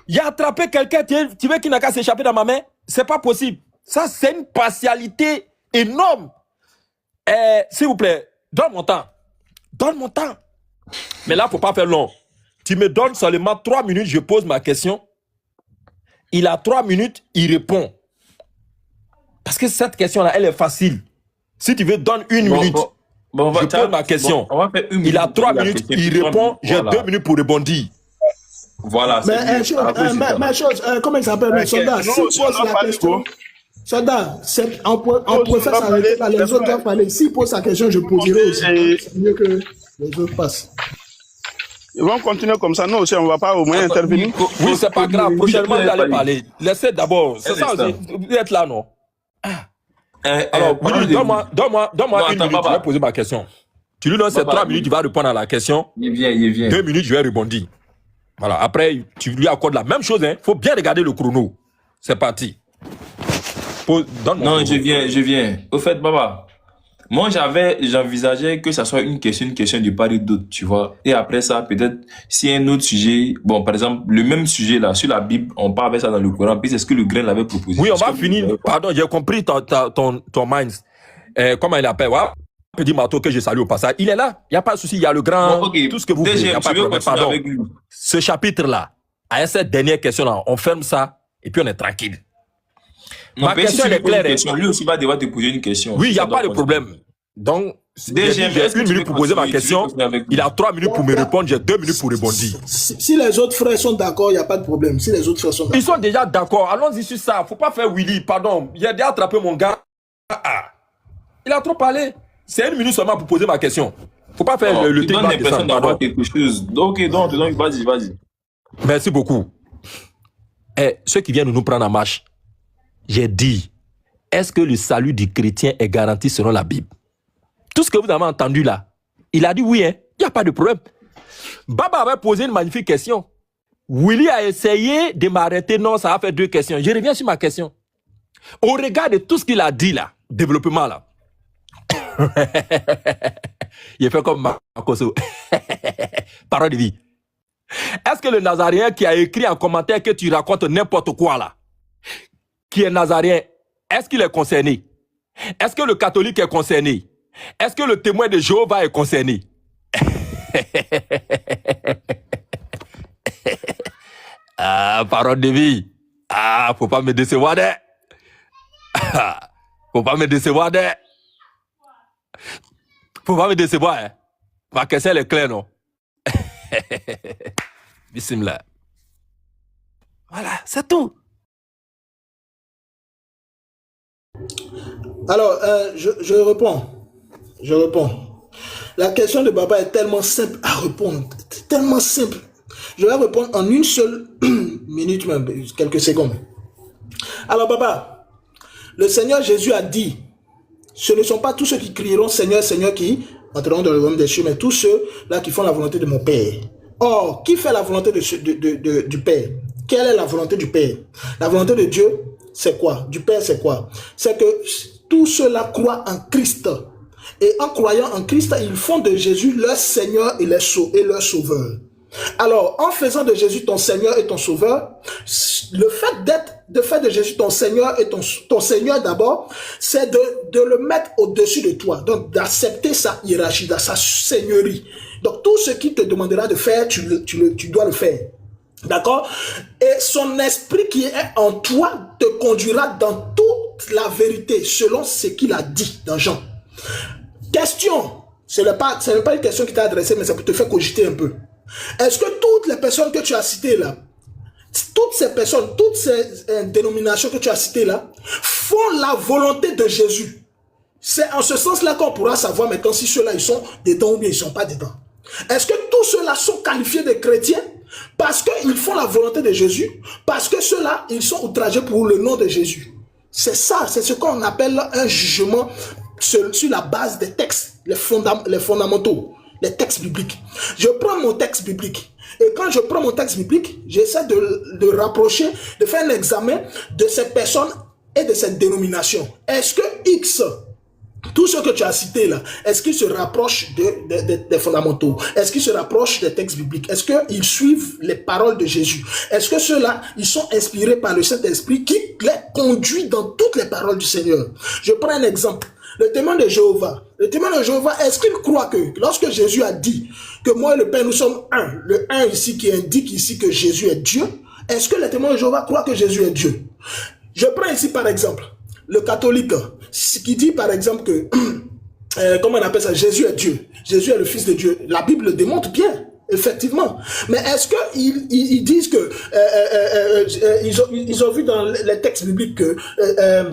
Il a attrapé quelqu'un, tu veux qu'il n'a qu'à s'échapper dans ma main? C'est pas possible. Ça, c'est une partialité énorme. S'il vous plaît, donne mon temps. Mais là, faut pas faire long. Tu me donnes seulement 3 minutes, je pose ma question. Il a 3 minutes, il répond. Parce que cette question-là, elle est facile. Si tu veux, donne 1 minute. Je pose ma question. On va faire 1 minute. Il a 3 minutes, il répond, j'ai 2 minutes pour rebondir. Voilà. Comment il s'appelle? Soldat, s'il pose la question. Soldat, on préfère s'arrêter là, les autres doivent parler. S'il pose sa question, je poserai aussi. C'est mieux que les autres passent. Ils vont continuer comme ça. Nous aussi, on ne va pas au moins intervenir. Oui, c'est pas grave. Prochainement, vous allez parler. Laissez d'abord. C'est ça aussi. Vous êtes là, non? Alors, donne-moi 1 minute, je vais poser ma question. Tu lui donnes ces 3 minutes, tu vas répondre à la question. Il vient. 2 minutes, je vais rebondir. Voilà. Après, tu lui accordes la même chose. Il faut bien regarder le chrono. C'est parti. Non, je viens. Au fait, Baba, moi, j'envisageais que ça soit une question de part et d'autre, tu vois. Et après ça, peut-être, s'il y a un autre sujet, bon, par exemple, le même sujet là, sur la Bible, on parle avec ça dans le Coran, puis c'est ce que le grain l'avait proposé. Oui, on va finir. Pardon, j'ai compris ton mind. Comment il appelle? Ouais. Petit Marteau que je salue au passage. Il est là. Il n'y a pas de souci. Il y a le grand. Bon, okay. Tout ce que vous voulez. Il n'y a pas de problème. Pardon. Avec lui. Ce chapitre-là, à cette dernière question-là, on ferme ça et puis on est tranquille. Non, ma question est claire. Lui aussi va devoir te poser une question. Oui, il n'y a pas de problème. Donc, j'ai 1 minute pour poser ma question. Il a 3 minutes pour me répondre. J'ai 2 minutes pour rebondir. Si les autres frères sont d'accord, il n'y a pas de problème. Si les autres frères sont d'accord. Ils sont déjà d'accord. Allons-y sur ça. Il ne faut pas faire Willy. Pardon. Il a déjà attrapé mon gars. Il a trop parlé. C'est 1 minute seulement pour poser ma question. Faut pas faire le débat de ça. D'avoir quelque chose. Ok, donc vas-y. Merci beaucoup. Ceux qui viennent nous prendre en marche, j'ai dit, est-ce que le salut du chrétien est garanti selon la Bible? Tout ce que vous avez entendu là, il a dit oui, il n'y a pas de problème. Baba avait posé une magnifique question. Willy a essayé de m'arrêter. Non, ça a fait 2 questions. Je reviens sur ma question. Au regard de tout ce qu'il a dit là, développement là. Il fait comme Makoso. Parole de vie. Est-ce que le Nazaréen qui a écrit en commentaire que tu racontes n'importe quoi là, qui est Nazaréen, est-ce qu'il est concerné? Est-ce que le catholique est concerné? Est-ce que le témoin de Jéhovah est concerné? Ah, parole de vie. Ah, faut pas me décevoir d'elle. Faut pas me décevoir d'elle. Faut pas me décevoir, hein. Ma question est claire, non? Bismillah. Voilà, c'est tout. Alors, je réponds. Je réponds. La question de Baba est tellement simple à répondre. Tellement simple. Je vais répondre en une seule minute, même quelques secondes. Alors, Baba, le Seigneur Jésus a dit, ce ne sont pas tous ceux qui crieront Seigneur, Seigneur qui entreront dans le royaume des cieux, mais tous ceux-là qui font la volonté de mon Père. Or, qui fait la volonté du Père? Quelle est la volonté du Père? La volonté de Dieu, c'est quoi? Du Père, c'est quoi? C'est que tous ceux-là croient en Christ. Et en croyant en Christ, ils font de Jésus leur Seigneur et leur Sauveur. Alors, en faisant de Jésus ton Seigneur et ton Sauveur, le fait de faire de Jésus ton Seigneur et ton Seigneur d'abord, c'est de le mettre au-dessus de toi. Donc, d'accepter sa hiérarchie, sa seigneurie. Donc, tout ce qu'il te demandera de faire, tu dois le faire. D'accord? Et son esprit qui est en toi te conduira dans toute la vérité, selon ce qu'il a dit dans Jean. Question. Ce n'est pas une question qui t'a adressée, mais ça peut te faire cogiter un peu. Est-ce que toutes les personnes que tu as citées là, toutes ces personnes, toutes ces dénominations que tu as citées là, font la volonté de Jésus? C'est en ce sens-là qu'on pourra savoir maintenant si ceux-là, ils sont dedans ou bien ils ne sont pas dedans. Est-ce que tous ceux-là sont qualifiés de chrétiens parce qu'ils font la volonté de Jésus? Parce que ceux-là, ils sont outragés pour le nom de Jésus? C'est ça, c'est ce qu'on appelle un jugement sur la base des textes, les fondamentaux, les textes bibliques. Je prends mon texte biblique. Et quand je prends mon texte biblique, j'essaie de rapprocher, de faire un examen de ces personnes et de cette dénomination. Est-ce que X, tout ce que tu as cité là, est-ce qu'ils se rapprochent des fondamentaux? Est-ce qu'ils se rapprochent des textes bibliques? Est-ce qu'ils suivent les paroles de Jésus? Est-ce que ceux-là, ils sont inspirés par le Saint-Esprit qui les conduit dans toutes les paroles du Seigneur? Je prends un exemple. Le témoin de Jéhovah. Le témoin de Jéhovah, est-ce qu'il croit que lorsque Jésus a dit que moi et le Père, nous sommes un, le un ici qui indique ici que Jésus est Dieu, est-ce que le témoin de Jéhovah croit que Jésus est Dieu? Je prends ici par exemple le catholique qui dit par exemple que, comment on appelle ça, Jésus est Dieu, Jésus est le Fils de Dieu. La Bible le démontre bien. Effectivement. Mais est-ce qu'ils disent que ils ont vu dans les textes bibliques que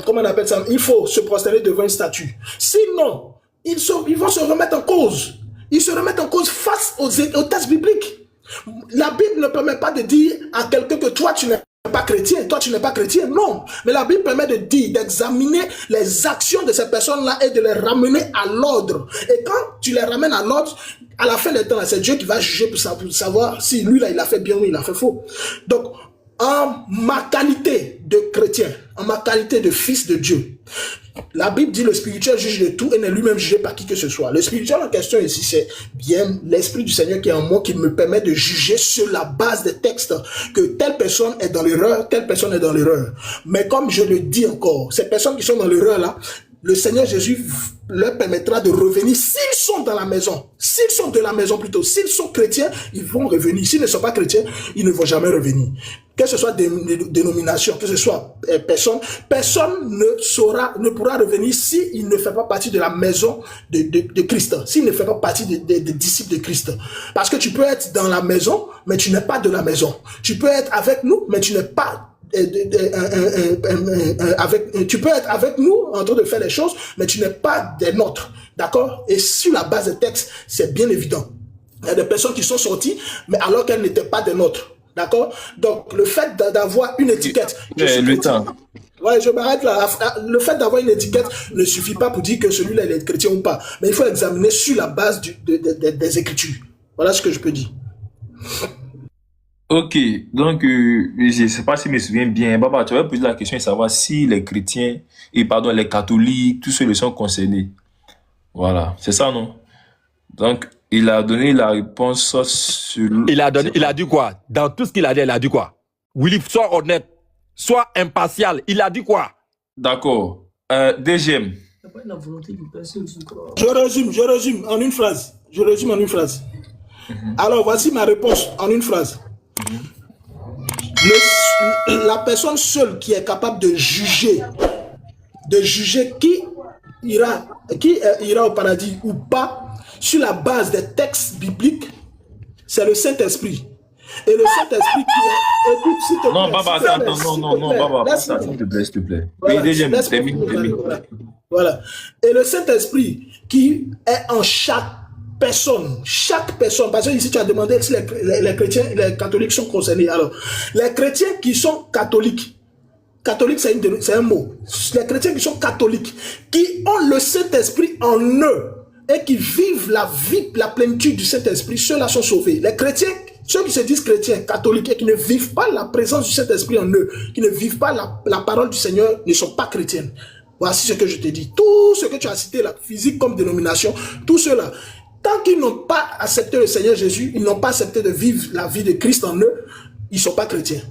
comment on appelle ça, il faut se prosterner devant une statue? Sinon, ils vont se remettre en cause. Ils se remettent en cause face aux textes bibliques. La Bible ne permet pas de dire à quelqu'un que toi tu n'es pas chrétien, toi tu n'es pas chrétien, non. Mais la Bible permet de dire, d'examiner les actions de ces personnes-là et de les ramener à l'ordre. Et quand tu les ramènes à l'ordre, à la fin des temps, c'est Dieu qui va juger pour savoir si lui là il a fait bien ou il a fait faux. Donc, en ma qualité de chrétien, en ma qualité de fils de Dieu, la Bible dit le spirituel juge de tout et n'est lui-même jugé par qui que ce soit. Le spirituel en question ici, c'est bien l'Esprit du Seigneur qui est en moi qui me permet de juger sur la base des textes que telle personne est dans l'erreur, telle personne est dans l'erreur. Mais comme je le dis encore, ces personnes qui sont dans l'erreur là, le Seigneur Jésus leur permettra de revenir s'ils sont dans la maison. S'ils sont de la maison plutôt, s'ils sont chrétiens, ils vont revenir. S'ils ne sont pas chrétiens, ils ne vont jamais revenir. Que ce soit des dénominations, que ce soit personne ne pourra revenir s'il ne fait pas partie de la maison de Christ, s'il ne fait pas partie des disciples de Christ. Parce que tu peux être dans la maison, mais tu n'es pas de la maison. Tu peux être avec nous, mais tu n'es pas tu peux être avec nous en train de faire les choses, mais tu n'es pas des nôtres, d'accord? Et sur la base des textes, c'est bien évident. Il y a des personnes qui sont sorties, mais alors qu'elles n'étaient pas des nôtres, d'accord? Donc le fait d'avoir une étiquette, ouais, je m'arrête là. Le fait d'avoir une étiquette ne suffit pas pour dire que celui-là il est chrétien ou pas, mais il faut examiner sur la base des Écritures. Voilà ce que je peux dire. Ok, donc je ne sais pas si je me souviens bien. Baba, tu avais posé la question de savoir si les chrétiens, et pardon, les catholiques, tous ceux qui sont concernés. Voilà, c'est ça, non? Donc, il a donné la réponse sur... Il a dit quoi? Dans tout ce qu'il a dit, il a dit quoi? Willy, sois honnête, sois impartial. Il a dit quoi? D'accord. DGM. Je résume en une phrase. Alors, voici ma réponse en une phrase. La personne seule qui est capable de juger qui ira au paradis ou pas sur la base des textes bibliques, c'est le Saint-Esprit. Et le Saint-Esprit qui est... Écoute, s'il te plaît. Non, Baba, attends, non, Baba, s'il te plaît. Voilà, oui, DGM, termine. Voilà. Et le Saint-Esprit qui est en chaque personne, parce que ici tu as demandé si les chrétiens, les catholiques sont concernés. Alors, les chrétiens qui sont catholique, c'est un mot. Les chrétiens qui sont catholiques, qui ont le Saint-Esprit en eux et qui vivent la plénitude du Saint-Esprit, ceux-là sont sauvés. Les chrétiens, ceux qui se disent chrétiens, catholiques et qui ne vivent pas la présence du Saint-Esprit en eux, qui ne vivent pas la parole du Seigneur, ne sont pas chrétiens. Voici ce que je te dis. Tout ce que tu as cité, la physique comme dénomination, tout cela, tant qu'ils n'ont pas accepté le Seigneur Jésus, ils n'ont pas accepté de vivre la vie de Christ en eux, ils ne sont pas chrétiens.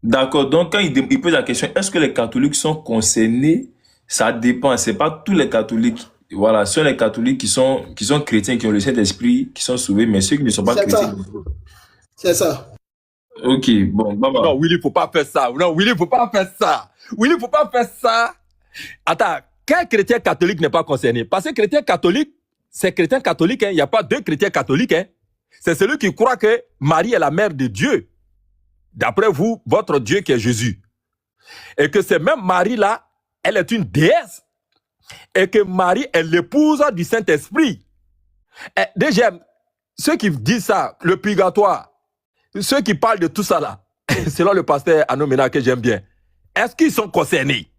D'accord, donc quand il pose la question, est-ce que les catholiques sont concernés? Ça dépend, c'est pas tous les catholiques. Voilà, ce sont les catholiques qui sont chrétiens, qui ont le Saint-Esprit, qui sont sauvés, mais ceux qui ne sont pas chrétiens. C'est ça. Ok, bon, Baba. Non, Willy, faut pas faire ça. Non, Willy, faut pas faire ça. Willy, faut pas faire ça. Attends, quel chrétien catholique n'est pas concerné? Parce que chrétien catholique, c'est chrétien catholique, hein. Il n'y a pas deux chrétiens catholiques, hein. C'est celui qui croit que Marie est la mère de Dieu. D'après vous, votre Dieu qui est Jésus. Et que c'est même Marie-là, elle est une déesse. Et que Marie est l'épouse du Saint-Esprit. Déjà, ceux qui disent ça, le purgatoire, ceux qui parlent de tout ça là, selon le pasteur Anomena que j'aime bien, est-ce qu'ils sont concernés?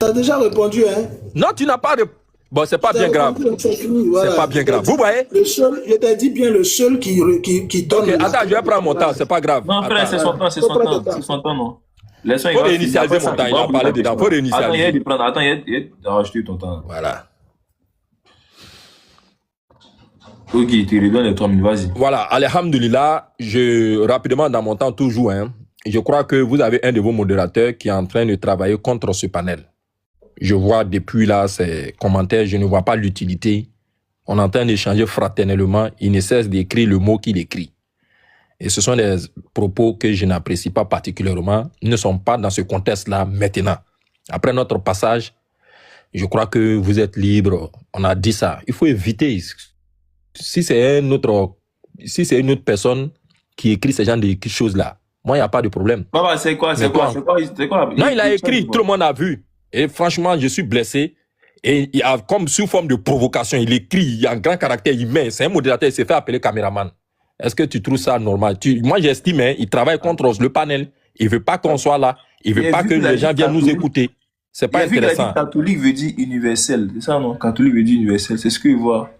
Tu as déjà répondu, hein? Non, tu n'as pas de... Bon, c'est pas bien grave. Voilà. C'est pas bien grave. Vous voyez? Je t'ai dit bien le seul qui donne... Okay, attends, je vais prendre mon temps, c'est pas grave. Non, frère, c'est son temps, non. Faut réinitialiser mon temps, il a parlé dedans. Faut réinitialiser. Attends, il a rajouté ton temps. Voilà. Ok, tu redonnes les 3 minutes, vas-y. Voilà, alhamdulillah, rapidement dans mon temps toujours, hein, je crois que vous avez un de vos modérateurs qui est en train de travailler contre ce panel. Je vois depuis là ces commentaires, je ne vois pas l'utilité. On est en train d'échanger fraternellement, il ne cesse d'écrire le mot qu'il écrit. Et ce sont des propos que je n'apprécie pas particulièrement, ne sont pas dans ce contexte-là maintenant. Après notre passage, je crois que vous êtes libre, on a dit ça. Il faut éviter, si c'est une autre personne qui écrit ce genre de choses-là, moi, il n'y a pas de problème. Baba, c'est quoi? Non, il a écrit, tout le monde a vu. Et franchement, je suis blessé. Et il a, comme sous forme de provocation, il écrit, il a un grand caractère, il met, c'est un modérateur, il s'est fait appeler caméraman. Est-ce que tu trouves ça normal? Moi, j'estime, hein, il travaille contre le panel. Il ne veut pas qu'on soit là. Il ne veut pas que les gens viennent nous écouter. C'est pas intéressant. Catholique veut dire universel. C'est ça, non? Catholique veut dire universel. C'est ce qu'il voit.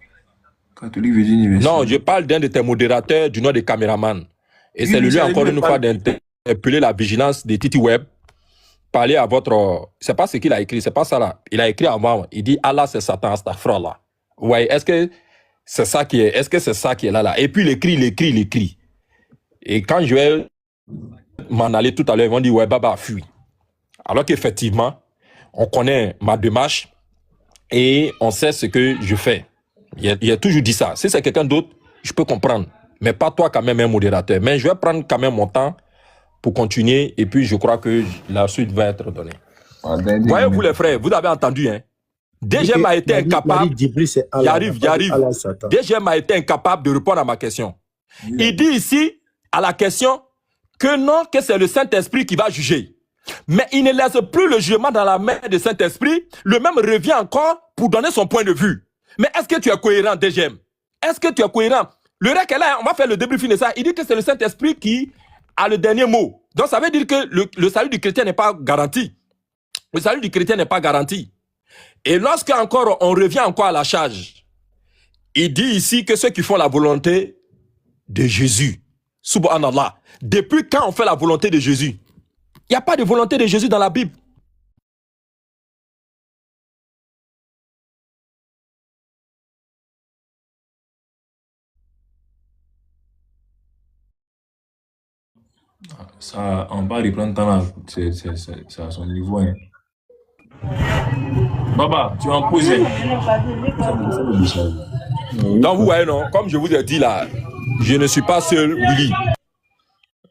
Catholique veut dire universel. Non, je parle d'un de tes modérateurs du nom de caméraman. Et c'est lui, encore une fois, d'interpeller la vigilance des Titi Web. Parler à votre... C'est pas ce qu'il a écrit, c'est pas ça là. Il a écrit avant, il dit Allah c'est Satan, astaghfirullah. Ouais, est-ce que c'est ça qui est là? Et puis il écrit. Et quand je vais m'en aller tout à l'heure, ils vont dire ouais, Baba fuit. Alors qu'effectivement, on connaît ma démarche et on sait ce que je fais. Il a toujours dit ça. Si c'est quelqu'un d'autre, je peux comprendre. Mais pas toi quand même un modérateur. Mais je vais prendre quand même mon temps pour continuer, et puis je crois que la suite va être donnée. Voyez-vous les frères, vous avez entendu, hein? DGM a été incapable, DGM a été incapable de répondre à ma question. Il dit ici, à la question, que non, que c'est le Saint-Esprit qui va juger. Mais il ne laisse plus le jugement dans la main du Saint-Esprit, le même revient encore pour donner son point de vue. Mais est-ce que tu es cohérent, DGM? Est-ce que tu es cohérent? Le rec est là, on va faire le débriefing de ça, il dit que c'est le Saint-Esprit qui a le dernier mot. Donc ça veut dire que le salut du chrétien n'est pas garanti. Le salut du chrétien n'est pas garanti. Et lorsque encore on revient encore à la charge, il dit ici que ceux qui font la volonté de Jésus, subhanallah, depuis quand on fait la volonté de Jésus? Il n'y a pas de volonté de Jésus dans la Bible. Ça, on va reprendre temps, c'est à son niveau. Hein. Baba, tu es en pause. Donc vous voyez, non, comme je vous ai dit là, je ne suis pas seul, Willy.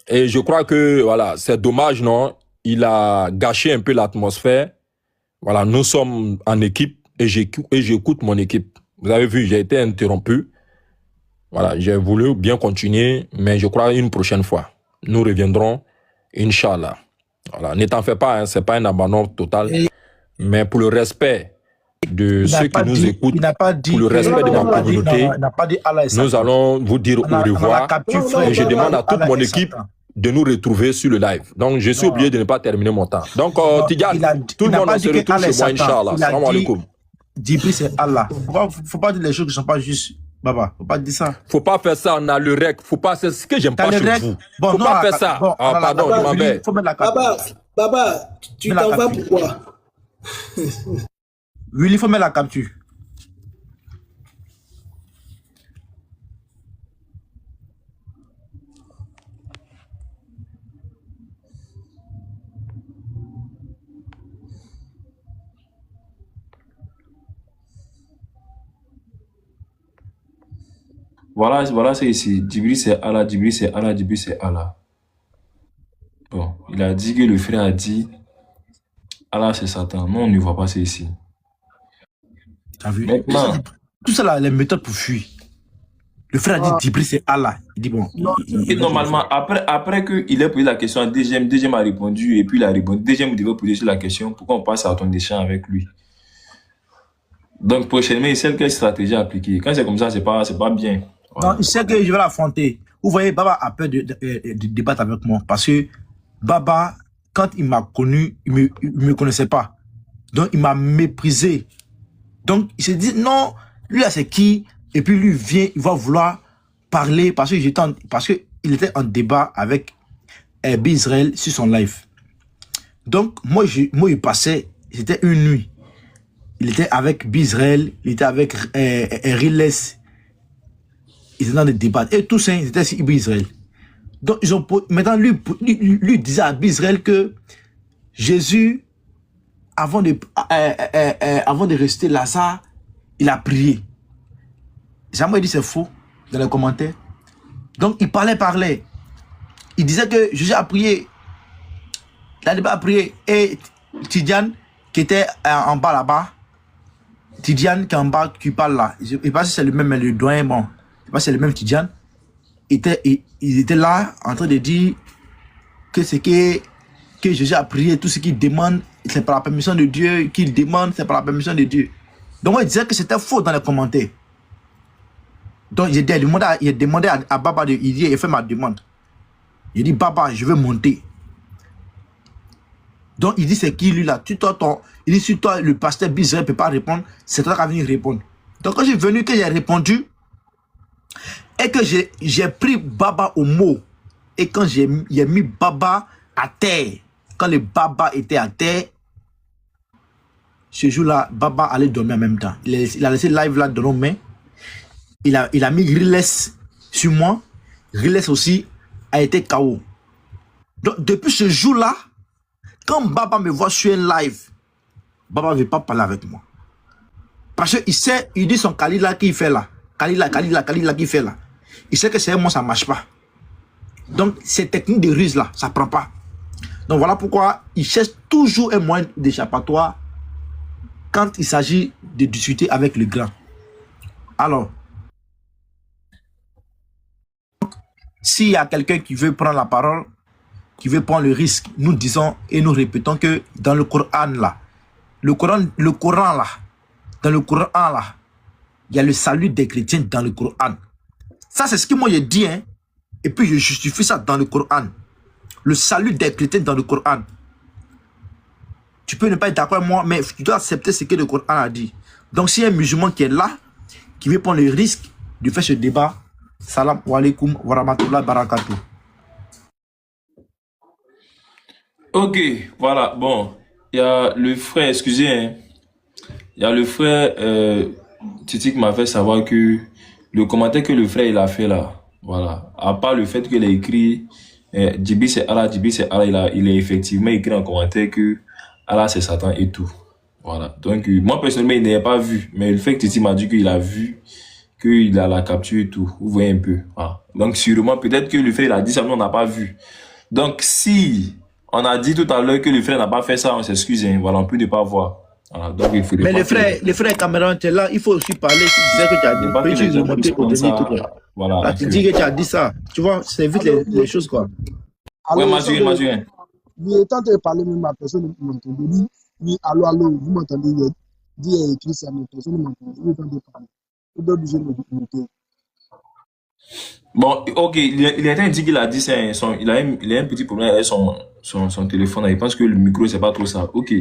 Et je crois que, voilà, c'est dommage, non? Il a gâché un peu l'atmosphère. Voilà, nous sommes en équipe et j'écoute mon équipe. Vous avez vu, j'ai été interrompu. Voilà, j'ai voulu bien continuer, mais je crois une prochaine fois. Nous reviendrons, Inch'Allah. Voilà, ne t'en fais pas, hein, c'est pas un abandon total. Mais pour le respect de ceux qui nous écoutent, pour le respect de ma communauté, nous allons vous dire au revoir. Et je demande à toute mon équipe de nous retrouver sur le live. Donc, je suis obligé de ne pas terminer mon temps. Donc, Tidiane, tout le monde se retrouve chez moi, Inch'Allah. Salam alaikum. Djibril, c'est Allah. Faut pas dire les choses qui ne sont pas justes. Baba, faut pas dire ça. Faut pas faire ça, on a le rec. Faut pas, c'est ce que j'aime pas chez vous. Bon, faut pas faire ça. Bon, ah, pardon, je m'en vais. Baba, tu t'en vas pourquoi? Willy, il faut mettre la capture. Voilà, c'est ici. Djibril, c'est Allah, Djibril, c'est Allah, Djibril, c'est Allah. Bon, il a dit que le frère a dit Allah, c'est Satan. Non, on ne voit pas, c'est ici. T'as vu? Maintenant, Tout ça, là, les méthodes pour fuir. Le frère a dit Djibril, c'est Allah. Il dit bon. et normalement, après qu'il ait posé la question à deuxième a répondu, et puis il a répondu. Deuxième, vous devez poser sur la question, pourquoi on passe à ton échange avec lui. Donc, prochainement, il sait quelle stratégie appliquer. Quand c'est comme ça, c'est pas bien. Voilà. Non, il sait que je vais l'affronter. Vous voyez, Baba a peur de débattre avec moi. Parce que Baba, quand il m'a connu, il me connaissait pas. Donc, il m'a méprisé. Donc, il s'est dit, non, lui là, c'est qui? Et puis, lui vient, il va vouloir parler parce que il était en débat avec Israël sur son live. Donc, moi, il passait, c'était une nuit. Il était avec Israël, il était avec Riles. Ils étaient dans des débats. Et tous, ils étaient sur Israël. Donc, maintenant, lui disait à Israël que Jésus, avant de rester Lazare, il a prié. Jamais dit c'est faux dans les commentaires. Donc, il parlait. Il disait que Jésus a prié. Il a prié. Et Tidiane, qui était en bas là-bas, Tidiane qui est en bas, qui parle là. Je ne sais pas si c'est le même, mais le doyen, bon. Je sais pas si c'est le même Tidiane. Il était là en train de dire que ce que Jésus a prié, tout ce qu'il demande, c'est par la permission de Dieu, qu'il demande, c'est par la permission de Dieu. Donc, il disait que c'était faux dans les commentaires. Donc, il a demandé à Baba, il fait ma demande. Il dit, Baba, je veux monter. Donc, il dit, c'est qui lui là? Il dit, si toi, le pasteur Bizarre ne peut pas répondre, c'est toi qui vas venir répondre. Donc, quand j'ai venu, que j'ai répondu, et que j'ai pris Baba au mot, et quand j'ai mis Baba à terre, quand le Baba était à terre, ce jour-là, Baba allait dormir en même temps. Il a laissé live là dans nos mains. Il a mis Riles sur moi. Riles aussi a été KO. Donc, depuis ce jour-là, quand Baba me voit sur un live, Baba ne veut pas parler avec moi. Parce qu'il sait, il dit son Kalila qu'il fait là. Kalila qu'il fait là. Il sait que c'est moi, ça ne marche pas. Donc, ces techniques de ruse là, ça ne prend pas. Donc, voilà pourquoi il cherche toujours un moyen d'échappatoire quand il s'agit de discuter avec le grand. Alors, s'il y a quelqu'un qui veut prendre la parole, qui veut prendre le risque, nous disons et nous répétons que dans le Coran là, dans le Coran là, il y a le salut des chrétiens dans le Coran. Ça, c'est ce que moi j'ai dit, hein. Et puis je justifie ça dans le Coran. Le salut des chrétiens dans le Coran. tu peux ne pas être d'accord avec moi, mais tu dois accepter ce que le Coran a dit. Donc, s'il y a un musulman qui est là, qui veut prendre le risque de faire ce débat, salam alaikum wa rahmatullahi wa barakatuh. Ok, voilà, bon. Il y a le frère, excusez, hein. Il y a le frère Titi qui m'a fait savoir que le commentaire que le frère il a fait là, voilà, à part le fait qu'il a écrit Djibi c'est Allah, il a effectivement écrit en commentaire que Allah c'est Satan et tout. Voilà. Donc moi personnellement il n'avait pas vu, mais le fait que Titi m'a dit qu'il a vu, qu'il a la capture et tout, vous voyez un peu. Voilà. Donc sûrement peut-être que le frère il a dit ça, mais on n'a pas vu. Donc si on a dit tout à l'heure que le frère n'a pas fait ça, on s'excuse, hein, voilà, on peut ne pas voir. Voilà, donc il faut mais le frère Cameron, tu es là, il faut aussi parler. Si tu sais que tu as dit, peux-tu remonter au dernier truc là. Voilà. Là, tu dis que tu as dit ça. Tu vois, c'est vite les choses quoi. Oui, Majuin. Il est temps de parler, même ma personne m'entendait. Oui, allô, vous m'entendez? Dit écrit ça, mais personne ne m'entend. Il est temps de parler. Il doit obligé de me monter. Bon, ok, il a dit qu'il a dit ça, il a un petit problème avec son téléphone, il pense que le micro c'est pas trop ça, ok.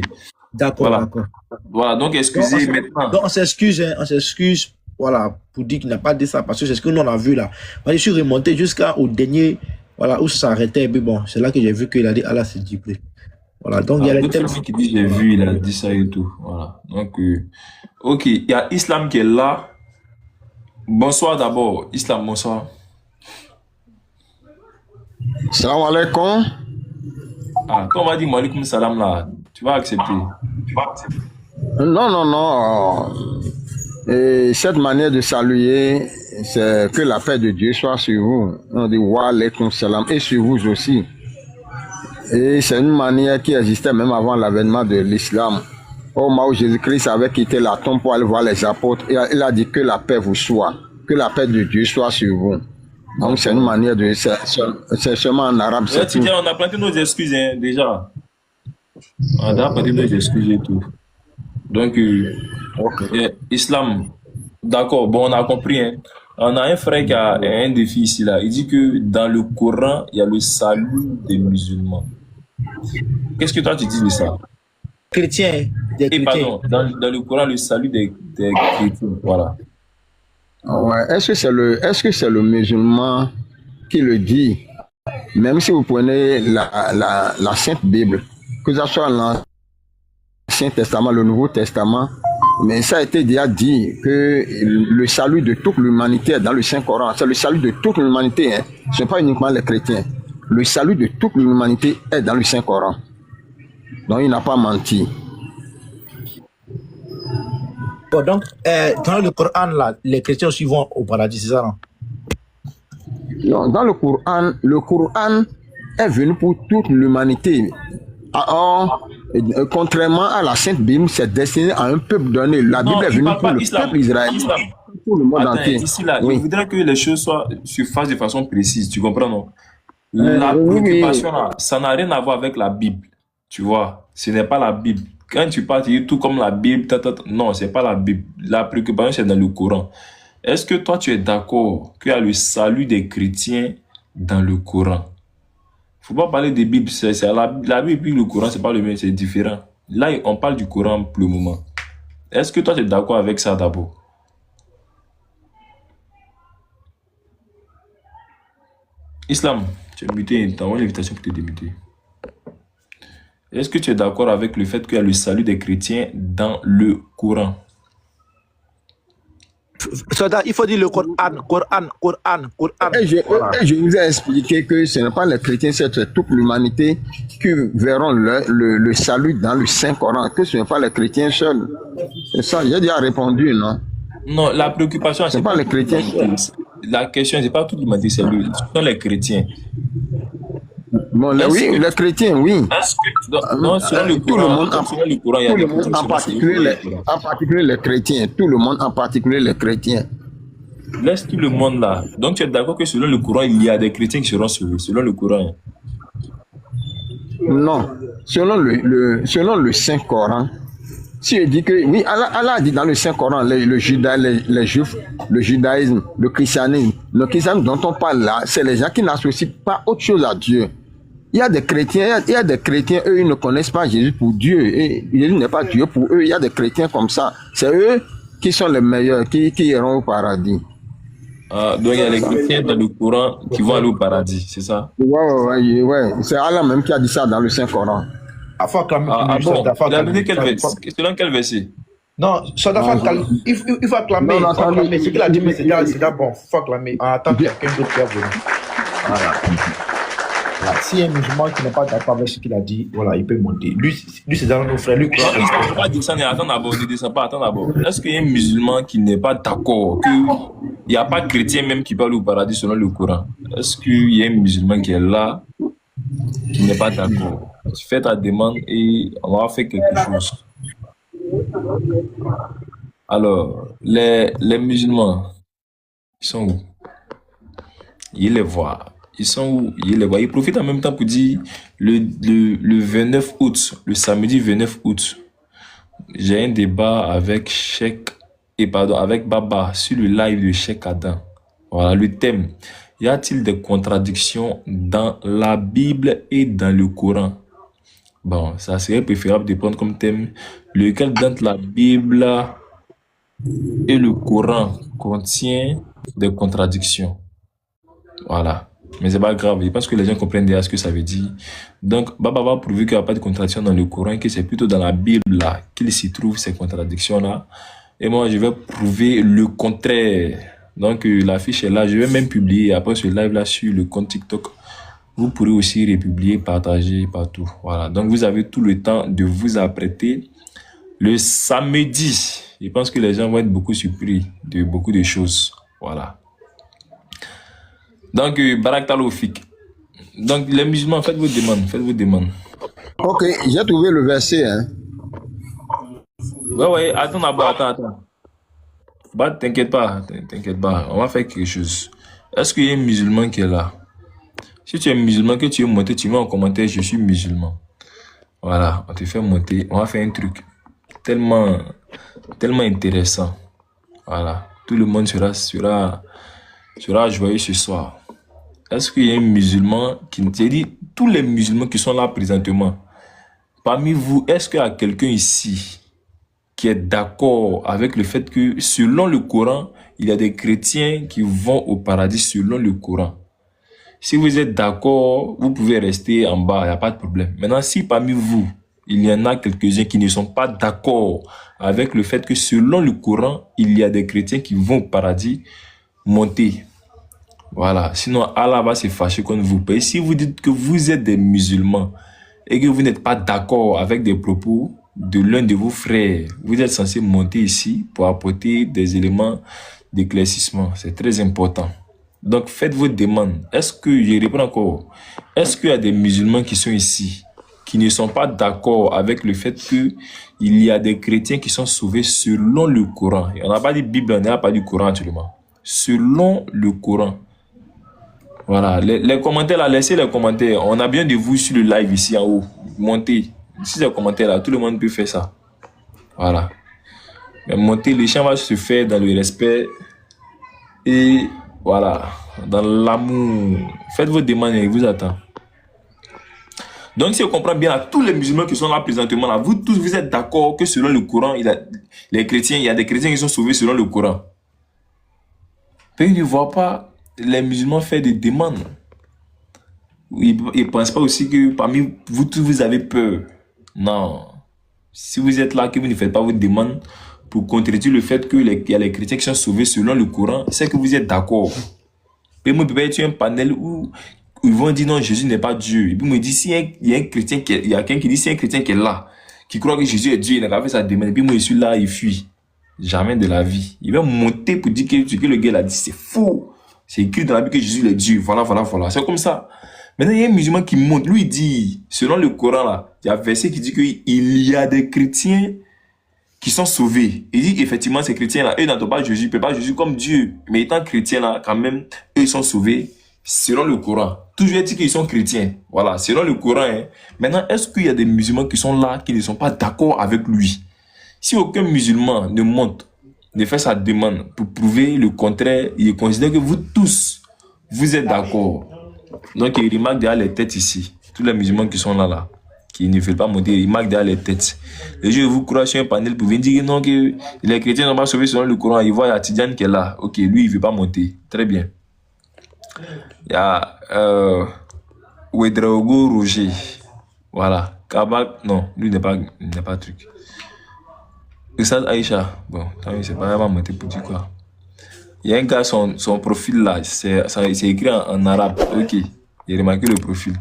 D'accord, voilà. D'accord. Voilà, donc excusez maintenant. Donc on s'excuse, voilà, pour dire qu'il n'a pas dit ça, parce que c'est ce que nous on a vu là. Moi, je suis remonté jusqu'au dernier, voilà, où ça s'arrêtait, mais bon, c'est là que j'ai vu qu'il a dit Allah c'est Djibril. Voilà, donc il y a les thèmes qui dit j'ai vu, il a dit ça et tout, voilà. Donc, ok, il y a Islam qui est là. Bonsoir d'abord, Islam, bonsoir. Salam alaikum. Ah, quand on va dire malikum salam là, tu vas accepter. Non. Et cette manière de saluer, c'est que la paix de Dieu soit sur vous. On dit wa alaikum salam et sur vous aussi. Et c'est une manière qui existait même avant l'avènement de l'islam. Au moment où Jésus-Christ avait quitté la tombe pour aller voir les apôtres, il a dit que la paix vous soit, que la paix de Dieu soit sur vous. Donc c'est une manière de... C'est seulement en arabe. Ouais, on a planté nos excuses hein, déjà. On a planté nos excuses et tout. Donc, Islam, d'accord, bon on a compris. Hein. On a un frère qui a un défi ici là. Il dit que dans le Coran, il y a le salut des musulmans. Qu'est-ce que toi tu dis de ça? Chrétiens, des chrétiens. Pardon, dans le Coran, le salut des chrétiens, voilà. Ouais. Est-ce que c'est le musulman qui le dit? Même si vous prenez la Sainte Bible, que ce soit l'Ancien Testament, le Nouveau Testament, mais ça a été déjà dit que le salut de toute l'humanité est dans le Saint-Coran. C'est le salut de toute l'humanité, hein. Ce n'est pas uniquement les chrétiens. Le salut de toute l'humanité est dans le Saint-Coran. Donc il n'a pas menti. Bon, donc, dans le Coran, là, les chrétiens aussi vont au paradis, c'est ça, non? Non, dans le Coran est venu pour toute l'humanité. Or, contrairement à la Sainte Bible, c'est destiné à un peuple donné. La Bible est venue pour le peuple israélien, pour le monde entier. Ici, là, oui. Il voudrait que les choses se fassent de façon précise, tu comprends, non? La préoccupation, là, ça n'a rien à voir avec la Bible, tu vois. Ce n'est pas la Bible. Quand tu parles, tu dis tout comme la Bible, non, c'est pas la Bible. La préoccupation, c'est dans le Coran. Est-ce que toi, tu es d'accord qu'il y a le salut des chrétiens dans le Coran? Faut pas parler des Bibles, c'est la Bible et le Coran, c'est pas le même, c'est différent. Là, on parle du Coran pour le moment. Est-ce que toi, tu es d'accord avec ça d'abord? Islam, tu es muté, tu as une invitation pour te démuter. Est-ce que tu es d'accord avec le fait qu'il y a le salut des chrétiens dans le Coran? Il faut dire le Coran. Et je vous ai expliqué que ce n'est pas les chrétiens, c'est toute l'humanité qui verront le salut dans le Saint-Coran, que ce n'est pas les chrétiens seuls. C'est ça, j'ai déjà répondu, non? Non, la préoccupation, c'est pas les chrétiens seuls. La question, c'est pas toute l'humanité, ce sont les chrétiens. Bon, oui, les chrétiens, oui. Non, selon le Coran, tout le monde, en particulier les chrétiens. Tout le monde, en particulier les chrétiens. Laisse tout le monde là. Donc tu es d'accord que selon le Coran, il y a des chrétiens qui seront sauvés, selon le Coran? Non. Selon le Saint-Coran, si je dis que, oui, Allah a dit dans le Saint-Coran, les juifs, le judaïsme, le christianisme dont on parle là, c'est les gens qui n'associent pas autre chose à Dieu. Il y a des chrétiens, eux, ils ne connaissent pas Jésus pour Dieu. Et Jésus n'est pas Dieu pour eux. Il y a des chrétiens comme ça. C'est eux qui sont les meilleurs, qui iront au paradis. Donc il y a les chrétiens dans le Coran qui vont aller au paradis, c'est ça? Ouais. C'est Allah même qui a dit ça dans le Saint-Coran. Il a donné quel verset? Selon quel verset? Non, ça doit il faut acclamer. Non, acclamer. Ce qu'il a dit, mais c'est déjà bon. Il faut acclamer. En attendant qu'il y ait quelqu'un d'autre qui a venu. Voilà. Si un musulman qui n'est pas d'accord avec ce qu'il a dit, voilà, il peut monter. Lui c'est dans nos frères. Lui, non, il ne faut pas dire ça. Attends d'abord, ne descends pas. Attends d'abord. Est-ce qu'il y a un musulman qui n'est pas d'accord, qu'il n'y a pas de chrétien même qui parle au paradis selon le Coran? Est-ce qu'il y a un musulman qui est là, qui n'est pas d'accord? Tu fais ta demande et on va faire quelque chose. Alors, les musulmans, ils sont où? Ils les voient. Ils sont où? Ils les voient. Ils profitent en même temps pour dire le 29 août, le samedi 29 août, j'ai un débat avec avec Baba sur le live de Cheikh Adam. Voilà le thème. Y a-t-il des contradictions dans la Bible et dans le Coran? Bon, ça serait préférable de prendre comme thème lequel dans la Bible et le Coran contient des contradictions. Voilà. Mais c'est pas grave. Je pense que les gens comprennent déjà ce que ça veut dire. Donc, Baba va prouver qu'il n'y a pas de contradiction dans le Coran, que c'est plutôt dans la Bible là qu'il s'y trouve ces contradictions-là. Et moi, je vais prouver le contraire. Donc, l'affiche est là. Je vais même publier après ce live-là sur le compte TikTok. Vous pourrez aussi republier, partager partout. Voilà. Donc, vous avez tout le temps de vous apprêter. Le samedi, je pense que les gens vont être beaucoup surpris de beaucoup de choses. Voilà. Donc, Barak Talofik. Donc, les musulmans, faites vos demandes. Ok, j'ai trouvé le verset. Hein. Ouais, attends. Bah, t'inquiète pas. On va faire quelque chose. Est-ce qu'il y a un musulman qui est là? Si tu es musulman, que tu veux monter, tu mets en commentaire, je suis musulman. Voilà, on te fait monter. On va faire un truc tellement intéressant. Voilà, tout le monde sera joyeux ce soir. Est-ce qu'il y a un musulman qui... J'ai dit, tous les musulmans qui sont là présentement, parmi vous, est-ce qu'il y a quelqu'un ici qui est d'accord avec le fait que, selon le Coran, il y a des chrétiens qui vont au paradis selon le Coran? Si vous êtes d'accord, vous pouvez rester en bas, il n'y a pas de problème. Maintenant, si parmi vous, il y en a quelques-uns qui ne sont pas d'accord avec le fait que, selon le Coran, il y a des chrétiens qui vont au paradis, montez. Voilà, sinon Allah va se fâcher contre vous. Et si vous dites que vous êtes des musulmans et que vous n'êtes pas d'accord avec des propos de l'un de vos frères, vous êtes censé monter ici pour apporter des éléments d'éclaircissement. C'est très important. Donc faites vos demandes. Est-ce que, je reprends encore, est-ce qu'il y a des musulmans qui sont ici, qui ne sont pas d'accord avec le fait qu'il y a des chrétiens qui sont sauvés selon le Coran? On n'a pas dit Bible, on n'a pas dit Coran actuellement. Selon le Coran. Voilà, les commentaires là, laissez les commentaires. On a bien de vous sur le live ici en haut. Montez. Si les commentaires là, tout le monde peut faire ça. Voilà. Mais montez, les chants va se faire dans le respect. Et voilà, dans l'amour. Faites vos demandes et vous attend. Donc si on comprend bien, là, tous les musulmans qui sont là présentement, là, vous tous, vous êtes d'accord que selon le Coran, il y a des chrétiens qui sont sauvés selon le Coran. Mais ils ne voient pas les musulmans faire des demandes. Ils ne pensent pas aussi que parmi vous tous, vous avez peur. Non. Si vous êtes là, que vous ne faites pas vos demandes pour contredire le fait qu'il y a les chrétiens qui sont sauvés selon le Coran, c'est que vous êtes d'accord. Et moi, je peux être un panel où ils vont dire non, Jésus n'est pas Dieu. Et puis, me dit, si il y a un chrétien il y a quelqu'un qui dit, si un chrétien qui est là, qui croit que Jésus est Dieu, il n'a pas fait sa demande. Et puis, moi, je suis là, il fuit. Jamais de la vie. Il va monter pour dire que ce que le gars a dit, c'est faux. C'est écrit dans la Bible que Jésus est Dieu. Voilà. C'est comme ça. Maintenant, il y a un musulman qui monte. Lui, il dit, selon le Coran, là, il y a un verset qui dit qu'il y a des chrétiens qui sont sauvés. Il dit effectivement, ces chrétiens-là, eux n'entendent pas Jésus, ils ne peuvent pas Jésus comme Dieu. Mais étant chrétiens, là, quand même, eux, ils sont sauvés selon le Coran. Toujours dit qu'ils sont chrétiens. Voilà, selon le Coran. Hein. Maintenant, est-ce qu'il y a des musulmans qui sont là, qui ne sont pas d'accord avec lui? Si aucun musulman ne monte, ne fait sa demande pour prouver le contraire, il considère que vous tous, vous êtes d'accord. Donc, il remarque derrière les têtes ici. tous les musulmans qui sont là, qui ne veulent pas monter, ils marquent derrière les têtes. Les gens vous croient sur un panel pour venir dire non, que les chrétiens n'ont pas sauvé selon le Coran. Ils voient Tidiane qui est là. Ok, lui, il ne veut pas monter. Très bien. Il y a Ouedraogo Roger. Voilà. Kabak, non, lui n'est pas truc. Ustad Aïcha, bon, c'est pas vraiment monter pour dire quoi. Il y a un gars, son profil là, c'est écrit en arabe. Ok, j'ai remarqué le profil.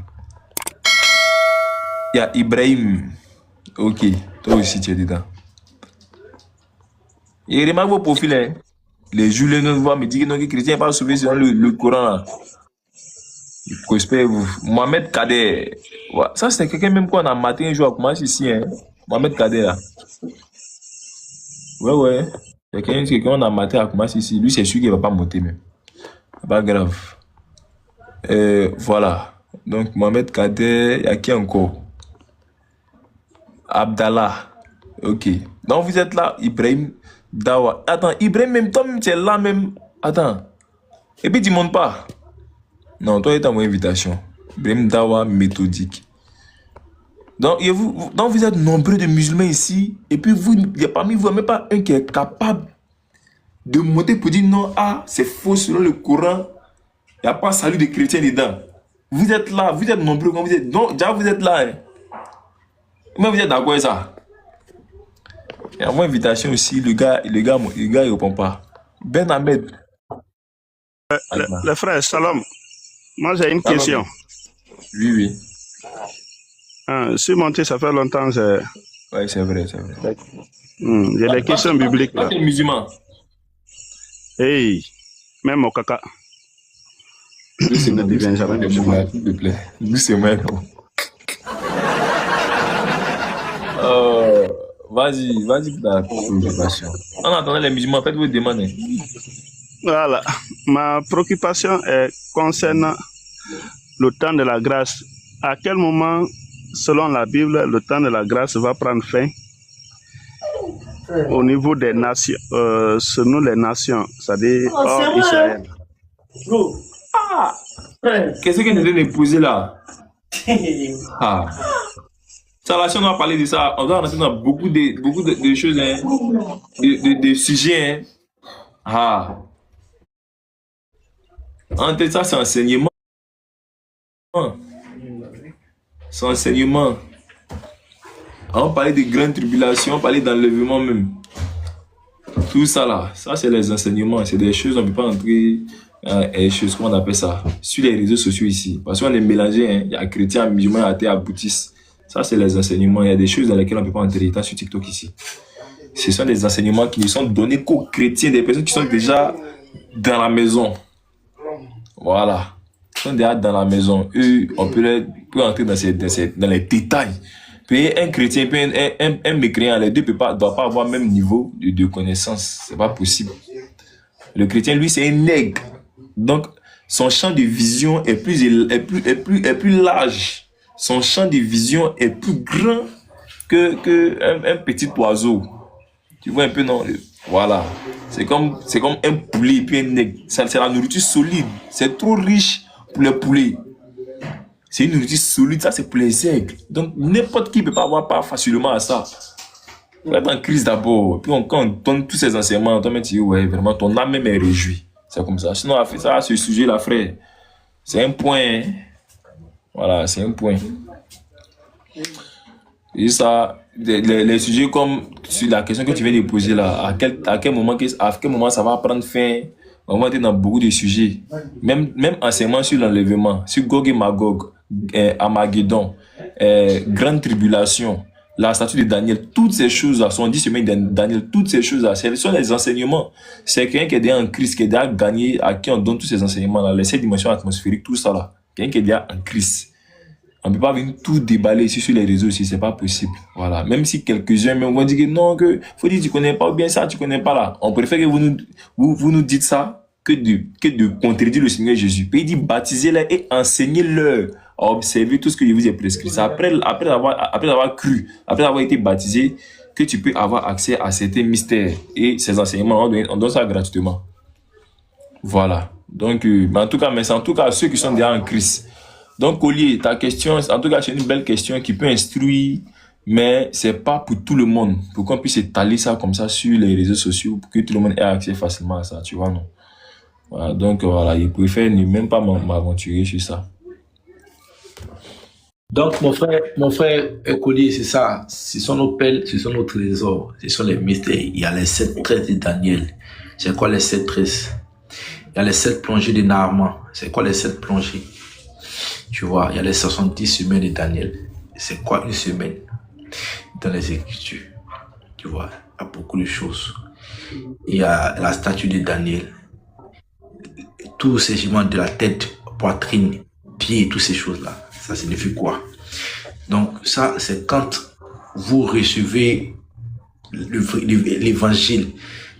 Il y a Ibrahim. Ok, toi aussi tu es dedans. Il remarque vos profils, hein. Les Julien me dit que non, que les chrétiens n'est pas sauvé selon le Coran là. J'espère vous. Mohamed Kader. Ouais, ça c'est quelqu'un même qu'on a maté un jour à commencer ici, hein. Mohamed Kader là. Ouais. Quelqu'un qu'on a maté à commencer ici. Lui c'est sûr qu'il ne va pas monter même. Pas grave. Voilà. Donc Mohamed Kader, il y a qui encore? Abdallah. Ok. Donc vous êtes là, Ibrahim Dawa. Attends, Ibrahim, même toi, tu es là même. Attends. Et puis tu ne montes pas. Non, toi, tu as mon invitation. Ibrahim Dawa méthodique. Donc vous êtes nombreux de musulmans ici. Et puis il n'y a parmi vous même pas un qui est capable de monter pour dire non, c'est faux selon le Coran. Il n'y a pas salut de chrétiens dedans. Vous êtes là, vous êtes nombreux comme vous êtes. Donc, déjà vous êtes là. Hein. Mais vous êtes d'accord avec ça? Il y a mon invitation aussi, le gars il répond pas. Ben Ahmed. Le frère, salam. Moi j'ai une question. Oui. Si monté, ça fait longtemps. Oui, c'est vrai. J'ai des questions bibliques là. Toi, musulman. Hey, même au caca. C'est mon Benjamin de Mouma, s'il te plaît. C'est moi. Vas-y pour ta préoccupation. En attendant les musulmans, faites vos demandes. Voilà. Ma préoccupation concerne le temps de la grâce. À quel moment, selon la Bible, le temps de la grâce va prendre fin au niveau des nations, selon les nations, c'est-à-dire hors Israël? Qu'est-ce que tu viens de poser là? Ça, là, si on doit parler de ça, on doit rentrer dans beaucoup de choses, hein, de sujets. Hein. Entre ça, c'est enseignement. C'est enseignement. On parlait de grandes tribulations, on parlait d'enlèvement même. Tout ça là, ça c'est les enseignements, c'est des choses, on ne peut pas entrer, des choses, comment on appelle ça, sur les réseaux sociaux ici. Parce qu'on est mélangé, hein, il y a chrétiens, musulmans, athées, bouddhistes. Ça, c'est les enseignements. Il y a des choses dans lesquelles on ne peut pas entrer. Étant sur TikTok ici. Ce sont des enseignements qui ne sont donnés qu'aux chrétiens, des personnes qui sont déjà dans la maison. Voilà. Ils sont déjà dans la maison. Eux, on peut entrer dans les détails. Puis un chrétien, puis un mécréant, les deux ne doivent pas avoir le même niveau de connaissance. Ce n'est pas possible. Le chrétien, lui, c'est un nègre. Donc, son champ de vision est plus large. Son champ de vision est plus grand qu'un petit oiseau. Tu vois un peu, non? Voilà. C'est comme un poulet et puis un nègre. C'est la nourriture solide. C'est trop riche pour les poulets. C'est une nourriture solide. Ça, c'est pour les aigles. Donc, n'importe qui ne peut pas avoir part facilement à ça. Il faut être en crise d'abord. Puis, quand on donne tous ces enseignements, on te dit, ouais, vraiment, ton âme même est réjouie. C'est comme ça. Sinon, on a fait ça à ce sujet-là, frère. C'est un point, hein. Voilà, c'est un point. Et ça, les sujets comme sur la question que tu viens de poser là, à quel moment ça va prendre fin, on va être dans beaucoup de sujets. Même enseignement sur l'enlèvement, sur Gog et Magog, Armageddon, grande tribulation, la statue de Daniel, toutes ces choses-là sont 10 semaines de Daniel, toutes ces choses-là, ce sont les enseignements. C'est quelqu'un qui est déjà en Christ, qui est déjà gagné, à qui on donne tous ces enseignements-là, les 7 dimensions atmosphériques, tout ça là. Quelqu'un qui est déjà en Christ. On ne peut pas venir tout déballer ici sur les réseaux si ce n'est pas possible. Voilà. Même si quelques-uns vont dire que non, que faut dire tu ne connais pas ou bien ça, tu ne connais pas là. On préfère que vous nous dites ça que de contredire le Seigneur Jésus. Puis il dit baptisez-les et enseignez-leur à observer tout ce que je vous ai prescrit. C'est après avoir cru, après avoir été baptisé, que tu peux avoir accès à certains mystères. Et ces enseignements, on donne ça gratuitement. Voilà. Donc, en tout cas, ceux qui sont déjà en Christ, Donc, Collier, ta question, en tout cas, c'est une belle question qui peut instruire, mais c'est pas pour tout le monde, pour qu'on puisse étaler ça comme ça sur les réseaux sociaux, pour que tout le monde ait accès facilement à ça, tu vois, non? Voilà, donc, voilà, il préfère ne même pas m'aventurer sur ça. Donc, mon frère Collier, c'est ça. Ce sont nos perles, ce sont nos trésors, ce sont les mystères. Il y a les 7 tresses de Daniel. C'est quoi les 7 tresses? Il y a les 7 plongées de Naaman. C'est quoi les 7 plongées? Tu vois, il y a les 70 semaines de Daniel. C'est quoi une semaine? Dans les Écritures. Tu vois, il y a beaucoup de choses. Il y a la statue de Daniel. Tous ces éléments de la tête, poitrine, pied, toutes ces choses-là. Ça signifie quoi? Donc, ça, c'est quand vous recevez l'évangile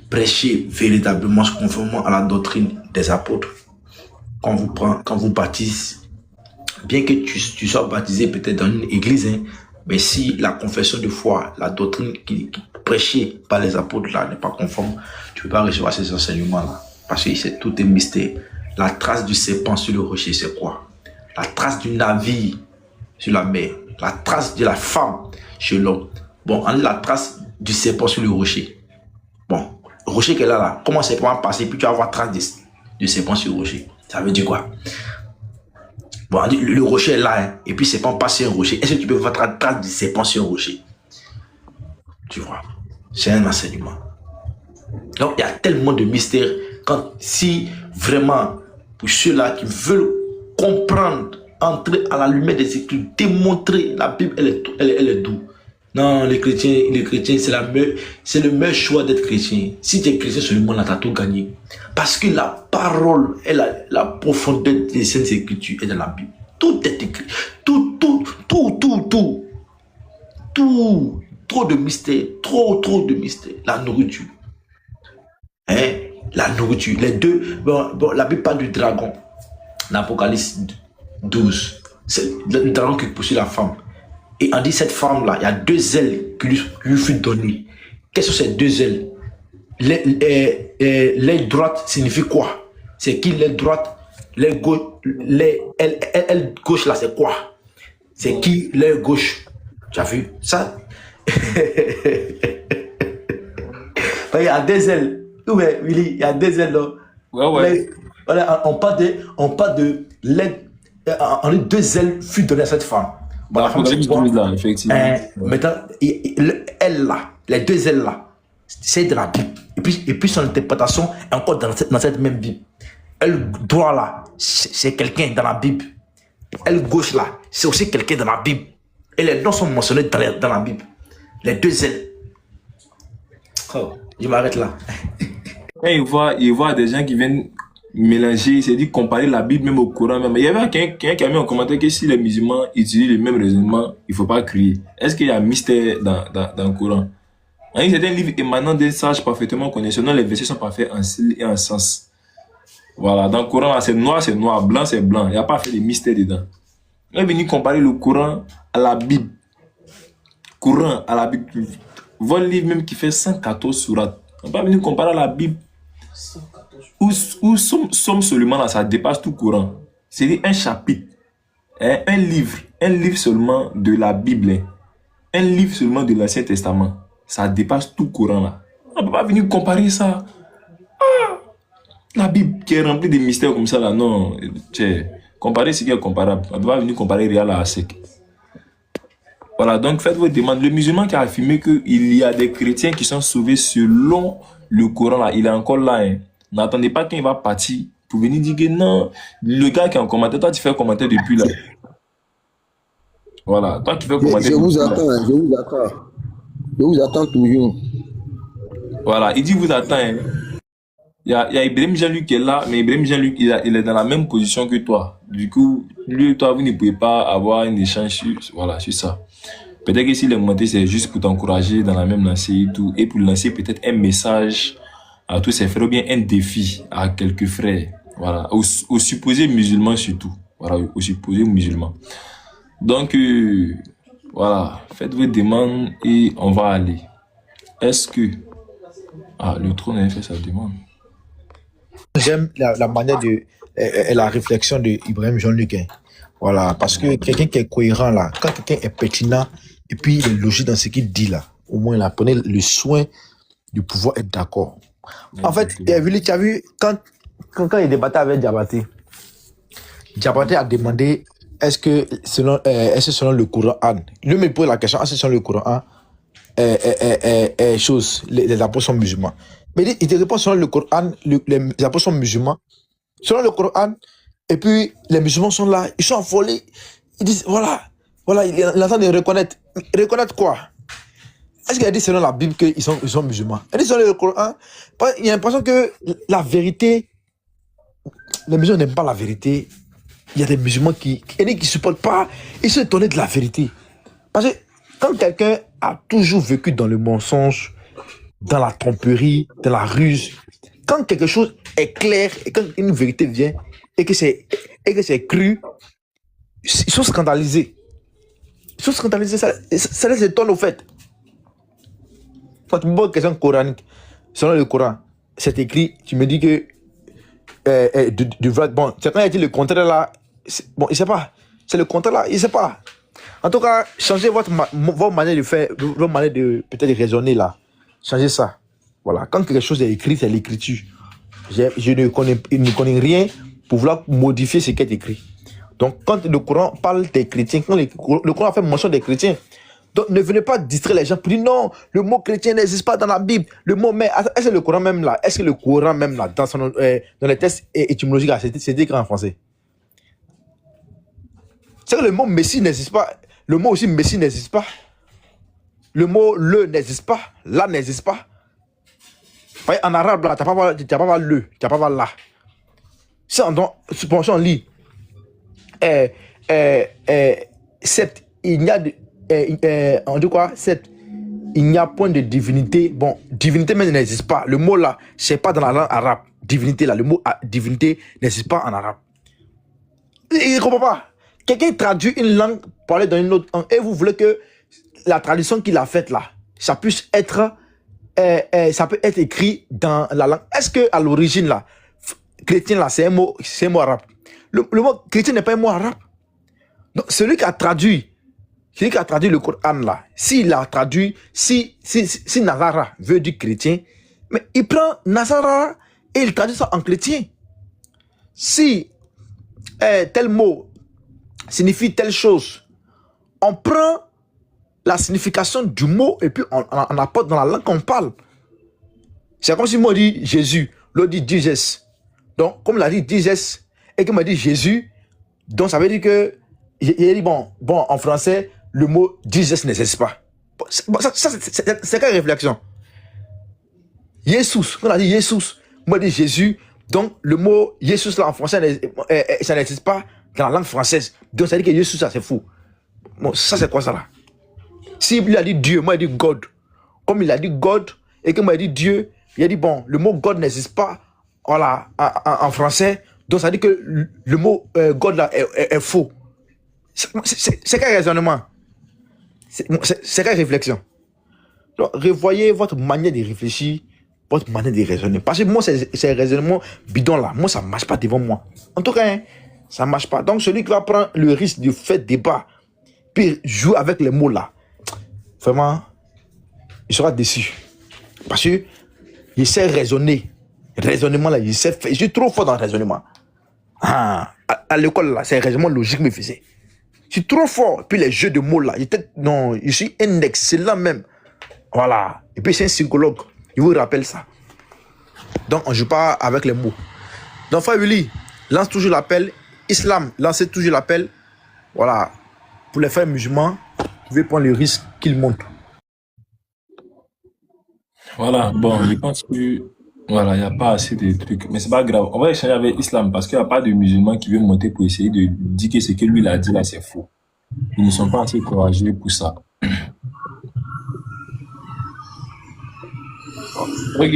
prêché véritablement conformément à la doctrine des apôtres. Quand vous baptise, bien que tu sois baptisé peut-être dans une église, hein, mais si la confession de foi, la doctrine qui prêchée par les apôtres là n'est pas conforme, tu ne peux pas recevoir ces enseignements-là. Parce que c'est tout un mystère. La trace du serpent sur le rocher, c'est quoi? La trace du navire sur la mer. La trace de la femme chez l'homme. Bon, on a la trace du serpent sur le rocher. Bon, le rocher qu'elle a là, comment c'est pour passer, puis tu vas avoir trace du serpent sur le rocher. Ça veut dire quoi? Bon, on dit, le rocher est là, hein, et puis serpent passe sur un rocher. Est-ce que tu peux voir la trace du serpent sur un rocher? Tu vois, c'est un enseignement. Donc, il y a tellement de mystères. Si vraiment, pour ceux-là qui veulent comprendre, entrer à la lumière des Écritures, démontrer la Bible, elle est douce. Non, les chrétiens, c'est le meilleur choix d'être chrétien. Si tu es chrétien seulement, là, tu as tout gagné. Parce que la parole, la profondeur des Saintes Écritures est dans la Bible. Tout est écrit. Tout. Trop de mystères. Trop de mystères. La nourriture. Hein? La nourriture. Les deux. Bon, la Bible parle du dragon. L'Apocalypse 12. C'est le dragon qui poursuit la femme. Et on dit cette femme-là, il y a 2 ailes qui lui furent données. Quelles sont ces 2 ailes? L'aile droite signifie quoi? C'est qui l'aile droite? L'aile gauche là, c'est quoi? C'est qui l'aile gauche? Tu as vu ça? Il y a 2 ailes. Ouais, Willy, il y a 2 ailes là. Ouais. Voilà, on parle de l'aile. On dit 2 ailes furent données à cette femme. Bon, la femme là, effectivement. Maintenant, elle là, les 2 ailes là, c'est de la Bible. Et puis son interprétation est encore dans cette même Bible. Elle droite là, c'est quelqu'un dans la Bible. Elle gauche là, c'est aussi quelqu'un dans la Bible. Et les noms sont mentionnés dans la Bible. Les 2 ailes. Oh, je m'arrête là. Et il voit des gens qui viennent mélanger, c'est dit comparer la Bible même au Coran même. Il y avait quelqu'un qui a mis en commentaire que si les musulmans utilisent le même raisonnement, il ne faut pas crier. Est-ce qu'il y a un mystère dans le Coran? C'est un livre émanant des sages parfaitement connaissants. Les versets sont parfaits en style et en sens. Voilà, dans le Coran, c'est noir, blanc, c'est blanc. Il n'y a pas fait de mystère dedans. On est venu comparer le Coran à la Bible. Coran à la Bible. Votre livre même qui fait 114 sourates. On n'est pas venu comparer à la Bible. Où sommes seulement là, ça dépasse tout Coran. C'est un chapitre, hein, un livre seulement de la Bible, hein, un livre seulement de l'Ancien Testament. Ça dépasse tout Coran là. On ne peut pas venir comparer ça. La Bible qui est remplie de mystères comme ça là, non. Comparer ce qui est comparable. On ne peut pas venir comparer Réal à sec. Voilà, donc faites vos demandes. Le musulman qui a affirmé qu'il y a des chrétiens qui sont sauvés selon le Coran là, il est encore là, hein. N'attendez pas qu'il va partir pour venir dire que non, le gars qui est en commentaire, toi tu fais un commentaire depuis là. Voilà, toi tu fais un commentaire. Je vous attends toujours. Voilà, il dit vous attend. Hein. Il y a Ibrahim Jean-Luc qui est là, mais Ibrahim Jean-Luc, il est dans la même position que toi. Du coup, lui et toi, vous ne pouvez pas avoir un échange sur ça. Peut-être que s'il est monté, c'est juste pour t'encourager dans la même lancée et tout, et pour lancer peut-être un message à tous ses frères, ou bien un défi à quelques frères, voilà, aux supposés musulmans surtout, voilà, aux supposés musulmans. Donc, voilà, faites vos demandes et on va aller. Est-ce que... le trône a fait sa demande. J'aime la manière de... la réflexion d'Ibrahim Jean-Luc. Voilà, parce que quelqu'un qui est cohérent là, quand quelqu'un est pertinent et puis il est logique dans ce qu'il dit là, au moins là, prenez le soin de pouvoir être d'accord. En fait, Willy, tu as vu, quand il débattait avec Diabaté, Diabaté a demandé est-ce que selon le Coran, lui me pose la question, est-ce que selon le Coran, les apôtres sont musulmans. Mais il te répond selon le Coran, les apôtres sont musulmans. Selon le Coran, et puis les musulmans sont là, ils sont affolés. Ils disent, voilà, il est en train de reconnaître. Reconnaître quoi? Est-ce qu'il a dit selon la Bible qu'ils sont musulmans? Il dit selon le Coran. Il y a l'impression que la vérité, les musulmans n'aiment pas la vérité. Il y a des musulmans qui ne supportent pas. Ils sont étonnés de la vérité. Parce que quand quelqu'un a toujours vécu dans le mensonge, dans la tromperie, dans la ruse, quand quelque chose est clair et quand une vérité vient et que c'est cru, ils sont scandalisés. Ils sont scandalisés, ça les étonne au fait. Quand tu me poses une question coranique, selon le Coran, c'est écrit, tu me dis que bon, c'est quand il a dit le contraire là, bon, il ne sait pas. C'est le contraire là, il ne sait pas. En tout cas, changez votre manière de faire, votre manière de peut-être raisonner là. Changez ça. Voilà. Quand quelque chose est écrit, c'est l'écriture. Je ne connais rien pour vouloir modifier ce qui est écrit. Donc, quand le Coran parle des chrétiens, quand le Coran fait mention des chrétiens, donc ne venez pas distraire les gens pour dire non, le mot chrétien n'existe pas dans la Bible. Le mot mais, est-ce que le Coran même là, dans les tests étymologiques, c'est écrit en français? C'est que le mot Messie n'existe pas. Le mot aussi Messie n'existe pas. Le mot le n'existe pas. La n'existe pas. En arabe, là, tu n'as pas voir le, tu n'as pas voir la. Si on lit, sept, il y a on dit quoi? Sept, il n'y a point de divinité. Bon, divinité même n'existe pas. Le mot là, c'est pas dans la langue arabe. Divinité là, le mot divinité n'existe pas en arabe. Il ne comprend pas. Quelqu'un traduit une langue pour aller dans une autre langue et vous voulez que la traduction qu'il a faite là, ça puisse être, ça peut être écrit dans la langue. Est-ce que à l'origine là, chrétien là, c'est un mot arabe? Le mot chrétien n'est pas un mot arabe. Donc celui qui a traduit le Coran là, s'il a traduit, si Nazara veut dire chrétien, mais il prend Nazara et il traduit ça en chrétien. Si tel mot signifie telle chose, on prend la signification du mot et puis on apporte dans la langue qu'on parle. C'est comme si moi je dis Jésus, l'autre dit Jesus. Donc, comme il a dit Jesus et qu'il m'a dit Jésus, donc ça veut dire que il a dit bon, en français, le mot Jesus n'existe pas. C'est quelle réflexion? Jesus, quand on a dit Jesus, moi je dis Jésus, donc le mot Jesus là en français, ça n'existe pas dans la langue française. Donc ça veut dire que Jésus ça c'est fou. Bon, ça c'est quoi ça là? Si il a dit Dieu, moi il dit God. Comme il a dit God et que moi il dit Dieu, il a dit bon, le mot God n'existe pas, voilà, en français. Donc ça veut dire que le mot God là est faux. C'est quel raisonnement? C'est quelle réflexion? Donc revoyez votre manière de réfléchir, votre manière de raisonner. Parce que moi, ces raisonnements bidons là, moi ça ne marche pas devant moi. En tout cas, hein, ça ne marche pas. Donc celui qui va prendre le risque de faire débat, puis jouer avec les mots là, vraiment, il sera déçu. Parce que il sait raisonner. Raisonnement là, il sait faire. Je suis trop fort dans le raisonnement. À l'école là, c'est un raisonnement logique me faisait. Je suis trop fort. Puis les jeux de mots là, je suis un excellent même. Voilà. Et puis c'est un psychologue. Il vous rappelle ça. Donc on ne joue pas avec les mots. Donc frère Willy, lance toujours l'appel. Islam, lancez toujours l'appel. Voilà. Pour les frères musulmans, vous pouvez prendre le risque qu'ils montent. Voilà, bon, je pense que voilà, il n'y a pas assez de trucs. Mais c'est pas grave. On va échanger avec l'islam parce qu'il n'y a pas de musulmans qui veulent monter pour essayer de dire que ce que lui il a dit là, c'est faux. Ils ne sont pas assez courageux pour ça. Ok,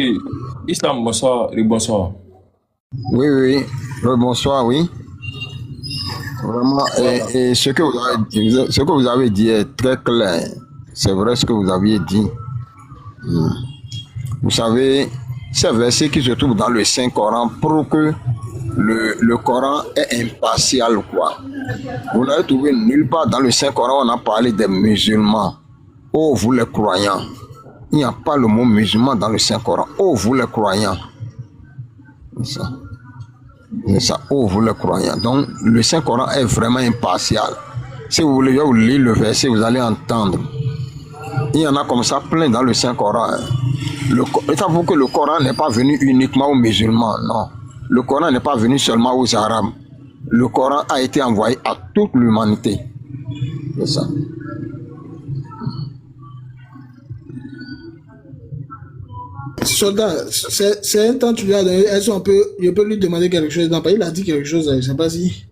Islam, bonsoir et bonsoir. Oui. Bonsoir, oui. Vraiment, et ce que vous avez dit est très clair. C'est vrai ce que vous aviez dit. Vous savez, ces versets qui se trouvent dans le Saint-Coran prouvent que le Coran est impartial, quoi. Vous n'avez trouvé nulle part dans le Saint-Coran, on a parlé des musulmans. Oh, vous les croyants. Il n'y a pas le mot musulman dans le Saint-Coran. Oh, vous les croyants. C'est ça. C'est ça. Oh, vous les croyants. Donc, le Saint-Coran est vraiment impartial. Si vous voulez, vous lire le verset, vous allez entendre. Il y en a comme ça plein dans le Saint-Coran. Il faut que le Coran n'est pas venu uniquement aux musulmans, non. Le Coran n'est pas venu seulement aux Arabes. Le Coran a été envoyé à toute l'humanité. C'est ça. Soldat, c'est un temps tu lui as donné. Est-ce qu'on peut, je peux lui demander quelque chose? Non, il a dit quelque chose, je ne sais pas si.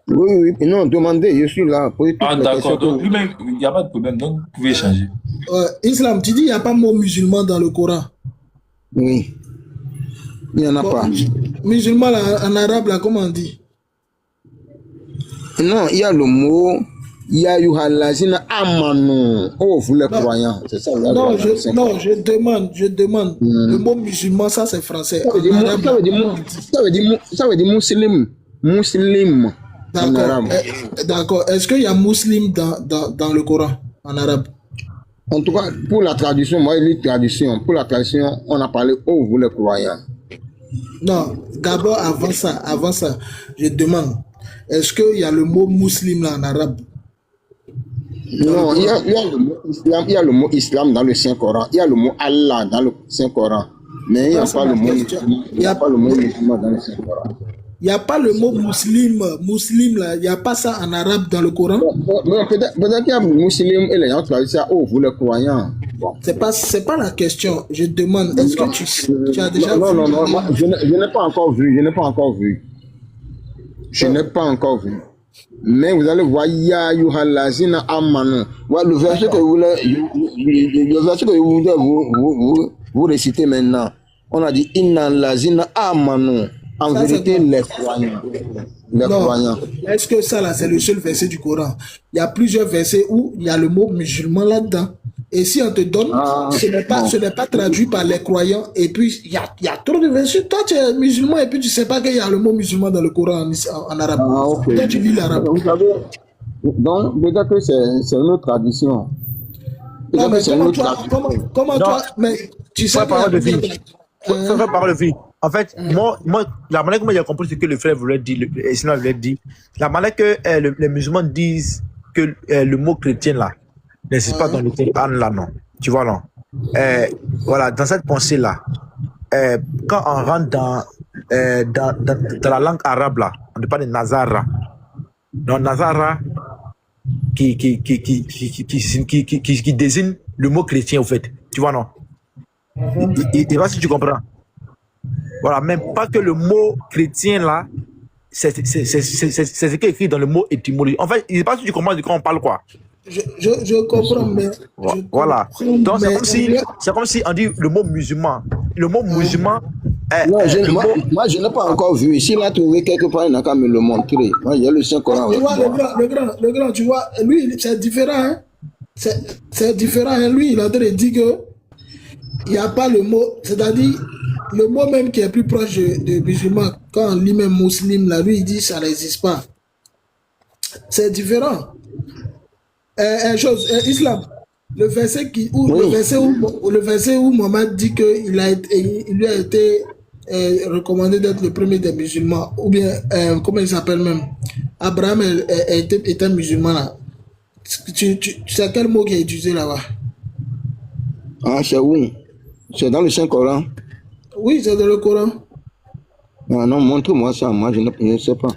Oui, non, demandez, je suis là. Ah, d'accord, donc lui-même, il n'y a pas de problème, donc vous pouvez échanger. Islam, tu dis qu'il n'y a pas de mot musulman dans le Coran. Oui. Il n'y en a pas. Musulman là, en arabe, là, comment on dit? Non, il y a le mot Ya yuhalazina amanu. Oh, vous les croyants. C'est ça. Non, je demande. Le mot musulman, ça c'est français. Ça veut dire musulman. Musulman. D'accord. Est-ce qu'il y a muslim dans le Coran, en arabe? En tout cas, pour la traduction, moi, je lis traduction. Pour la traduction, on a parlé, oh, vous les croyants. Non, d'abord, avant ça, je demande, est-ce qu'il y a le mot muslim là en arabe? Non, il y a le mot islam dans le Saint-Coran. Il y a le mot Allah dans le Saint-Coran. Mais il n'y a pas le mot musulman dans le Saint-Coran. Il n'y a pas le mot muslim là, il n'y a pas ça en arabe dans le Coran. Peut-être qu'il y a musulman et les gens traduisent ça, oh, vous les croyants. Bon. C'est pas la question, je demande, est-ce que tu as déjà vu? Non, je n'ai pas encore vu. Je n'ai pas encore vu. Mais vous allez voir, Ya yuhalazina amanu. Le verset que vous voulez vous réciter maintenant, on a dit Inna lazina amanu. En vérité, les croyants. Croyants. Est-ce que ça là, c'est le seul verset du Coran? Il y a plusieurs versets où il y a le mot musulman là-dedans. Et si on te donne, ce n'est pas traduit par les croyants. Et puis, il y a trop de versets. Toi, tu es musulman et puis tu ne sais pas qu'il y a le mot musulman dans le Coran en arabe. Okay. Toi, tu lis l'arabe. Donc, peut-être que c'est une autre tradition. Non, mais comment toi, mais tu sais parole de vie. Parole de vie. En fait, moi, la manière que j'ai compris ce que le frère voulait dire, l'islam voulait dire, la manière que les musulmans disent que le mot chrétien là, n'existe pas dans le Coran là, non. Tu vois, non. Voilà, dans cette pensée-là, quand on rentre dans la langue arabe là, on ne parle de Nazara. Donc, Nazara qui désigne le mot chrétien, au fait. Tu vois, non. Et pas si tu comprends. Voilà, même pas que le mot chrétien là, c'est ce qui est écrit dans le mot étymologie. En fait, il n'est pas si tu comprends de quoi on parle, quoi. Je comprends, mais... Voilà. Donc, c'est comme si on dit le mot musulman. Le mot musulman... moi, je n'ai pas encore vu. S'il a trouvé quelque part, il n'a qu'à me le montrer. Moi, il y a le Saint-Coran. Tu vois, le grand, tu vois, lui, c'est différent. Hein? C'est différent. Hein? Lui, il a dit que il n'y a pas le mot... C'est-à-dire, le mot même qui est plus proche de musulman, quand on lit même musulman, là, lui, il dit que ça n'existe pas. C'est différent. Islam, le verset où Mohamed dit qu'il lui a été recommandé d'être le premier des musulmans, ou bien, comment il s'appelle même, Abraham était musulman là. Tu sais quel mot qui est utilisé là-bas? Ah, c'est où? C'est dans le Saint-Coran? Oui, c'est dans le Coran. Non, montre-moi ça, moi je ne sais pas.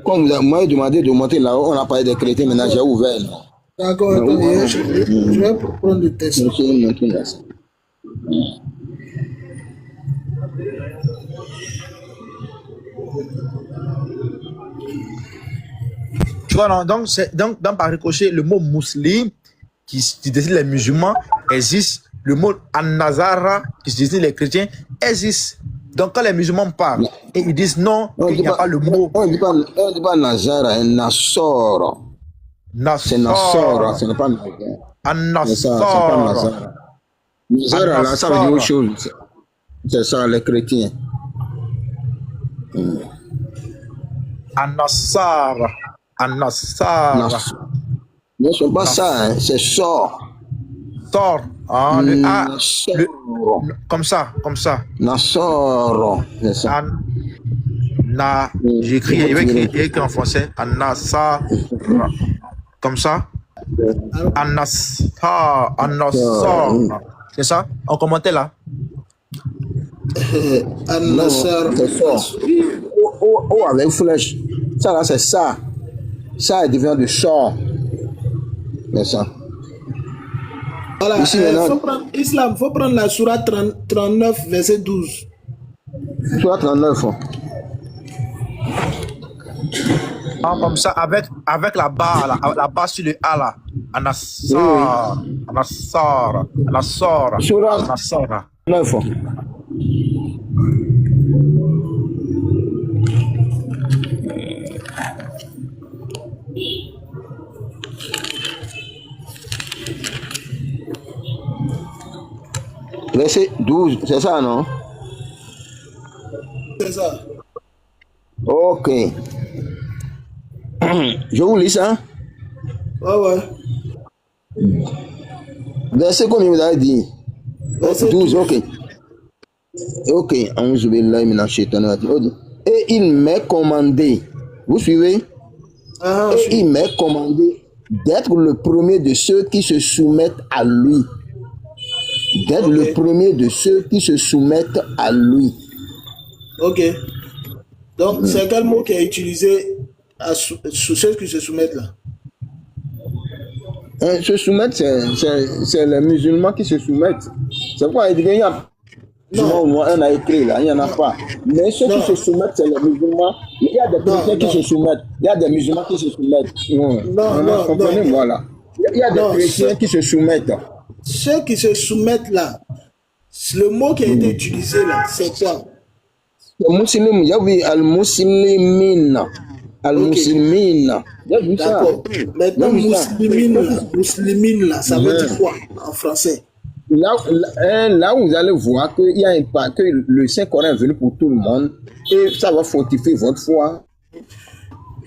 Comme vous m'avez demandé de monter là-haut, on a parlé des chrétiens, maintenant j'ai ouvert. D'accord, attendez, je vais prendre le texte. Tu vois, non, donc par ricochet, le mot musulman qui désigne les musulmans existe. Le mot an-nazara qui désigne les chrétiens existe. Donc quand les musulmans parlent et ils disent non, il n'y a pas le mot. On ne dit pas nazara, un nasor. C'est Nassara, ce n'est pas Nazara. Nazara, là, ça veut dire autre chose. C'est ça, les chrétiens. Anassara. Anassara. Non, c'est pas ça, hein, c'est sort. Sort. Ah, le A. Comme ça. Nassoro, c'est ça. J'écris, il est écrit en français. Anassara. Comme ça. Anassara. C'est ça? En commentaire là. Anassara, c'est sort. Oh, avec flèche. Ça là, c'est ça. Ça devient de sort. C'est ça. Voilà, Ici, Islam, faut prendre la sourate 39, verset 12. Sourate 39. Ah, comme ça, avec la barre, la barre sur le A là. Anassara. Sourate 9. Verset 12, c'est ça, non? C'est ça. Ok. Je vous lis ça. Ouais. Verset combien vous avez dit? Verset 12, ok. Ok. Et il m'est commandé. Vous suivez? Et il m'est commandé d'être le premier de ceux qui se soumettent à lui. D'être le premier de ceux qui se soumettent à lui. Ok. Donc, c'est quel mot qui est utilisé sous ceux qui se soumettent là? Se soumettre, c'est les musulmans qui se soumettent. C'est pourquoi il dit qu'il y a un a écrit là, il n'y en a pas. Mais ceux qui se soumettent, c'est les musulmans. Il y a des chrétiens qui se soumettent. Il y a des musulmans qui se soumettent. Non, comprenez-moi là. Il y a des chrétiens qui se soumettent. Ceux qui se soumettent là, le mot qui a été utilisé là, c'est quoi? Le musulman, il y a vu al-muslimina. Al-muslimina. Il y a vu ça. D'accord. Maintenant, muslimine là, ça veut dire quoi en français? Là, vous allez voir que le Saint-Coran est venu pour tout le monde et ça va fortifier votre foi.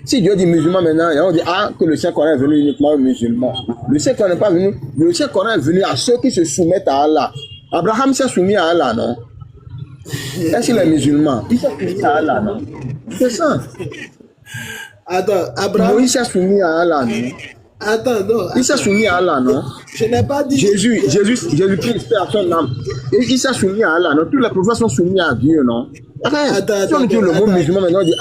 Si Dieu dit musulman maintenant, on dit que le Saint-Coran est venu uniquement aux musulmans. Le Saint-Coran n'est pas venu. Le Saint-Coran est venu à ceux qui se soumettent à Allah. Abraham s'est soumis à Allah, non? Est-ce qu'il est musulman? Il s'est soumis à Allah, non? C'est ça. Attends, Abraham. Moïse s'est soumis à Allah, non? Attends, non. Il s'est soumis à Allah, non? Je n'ai pas dit. Jésus-Christ à son âme. Et il s'est soumis à Allah, non? Tous les prophètes sont soumis à Dieu, non? Attends, si on dit le mot musulman, maintenant on dit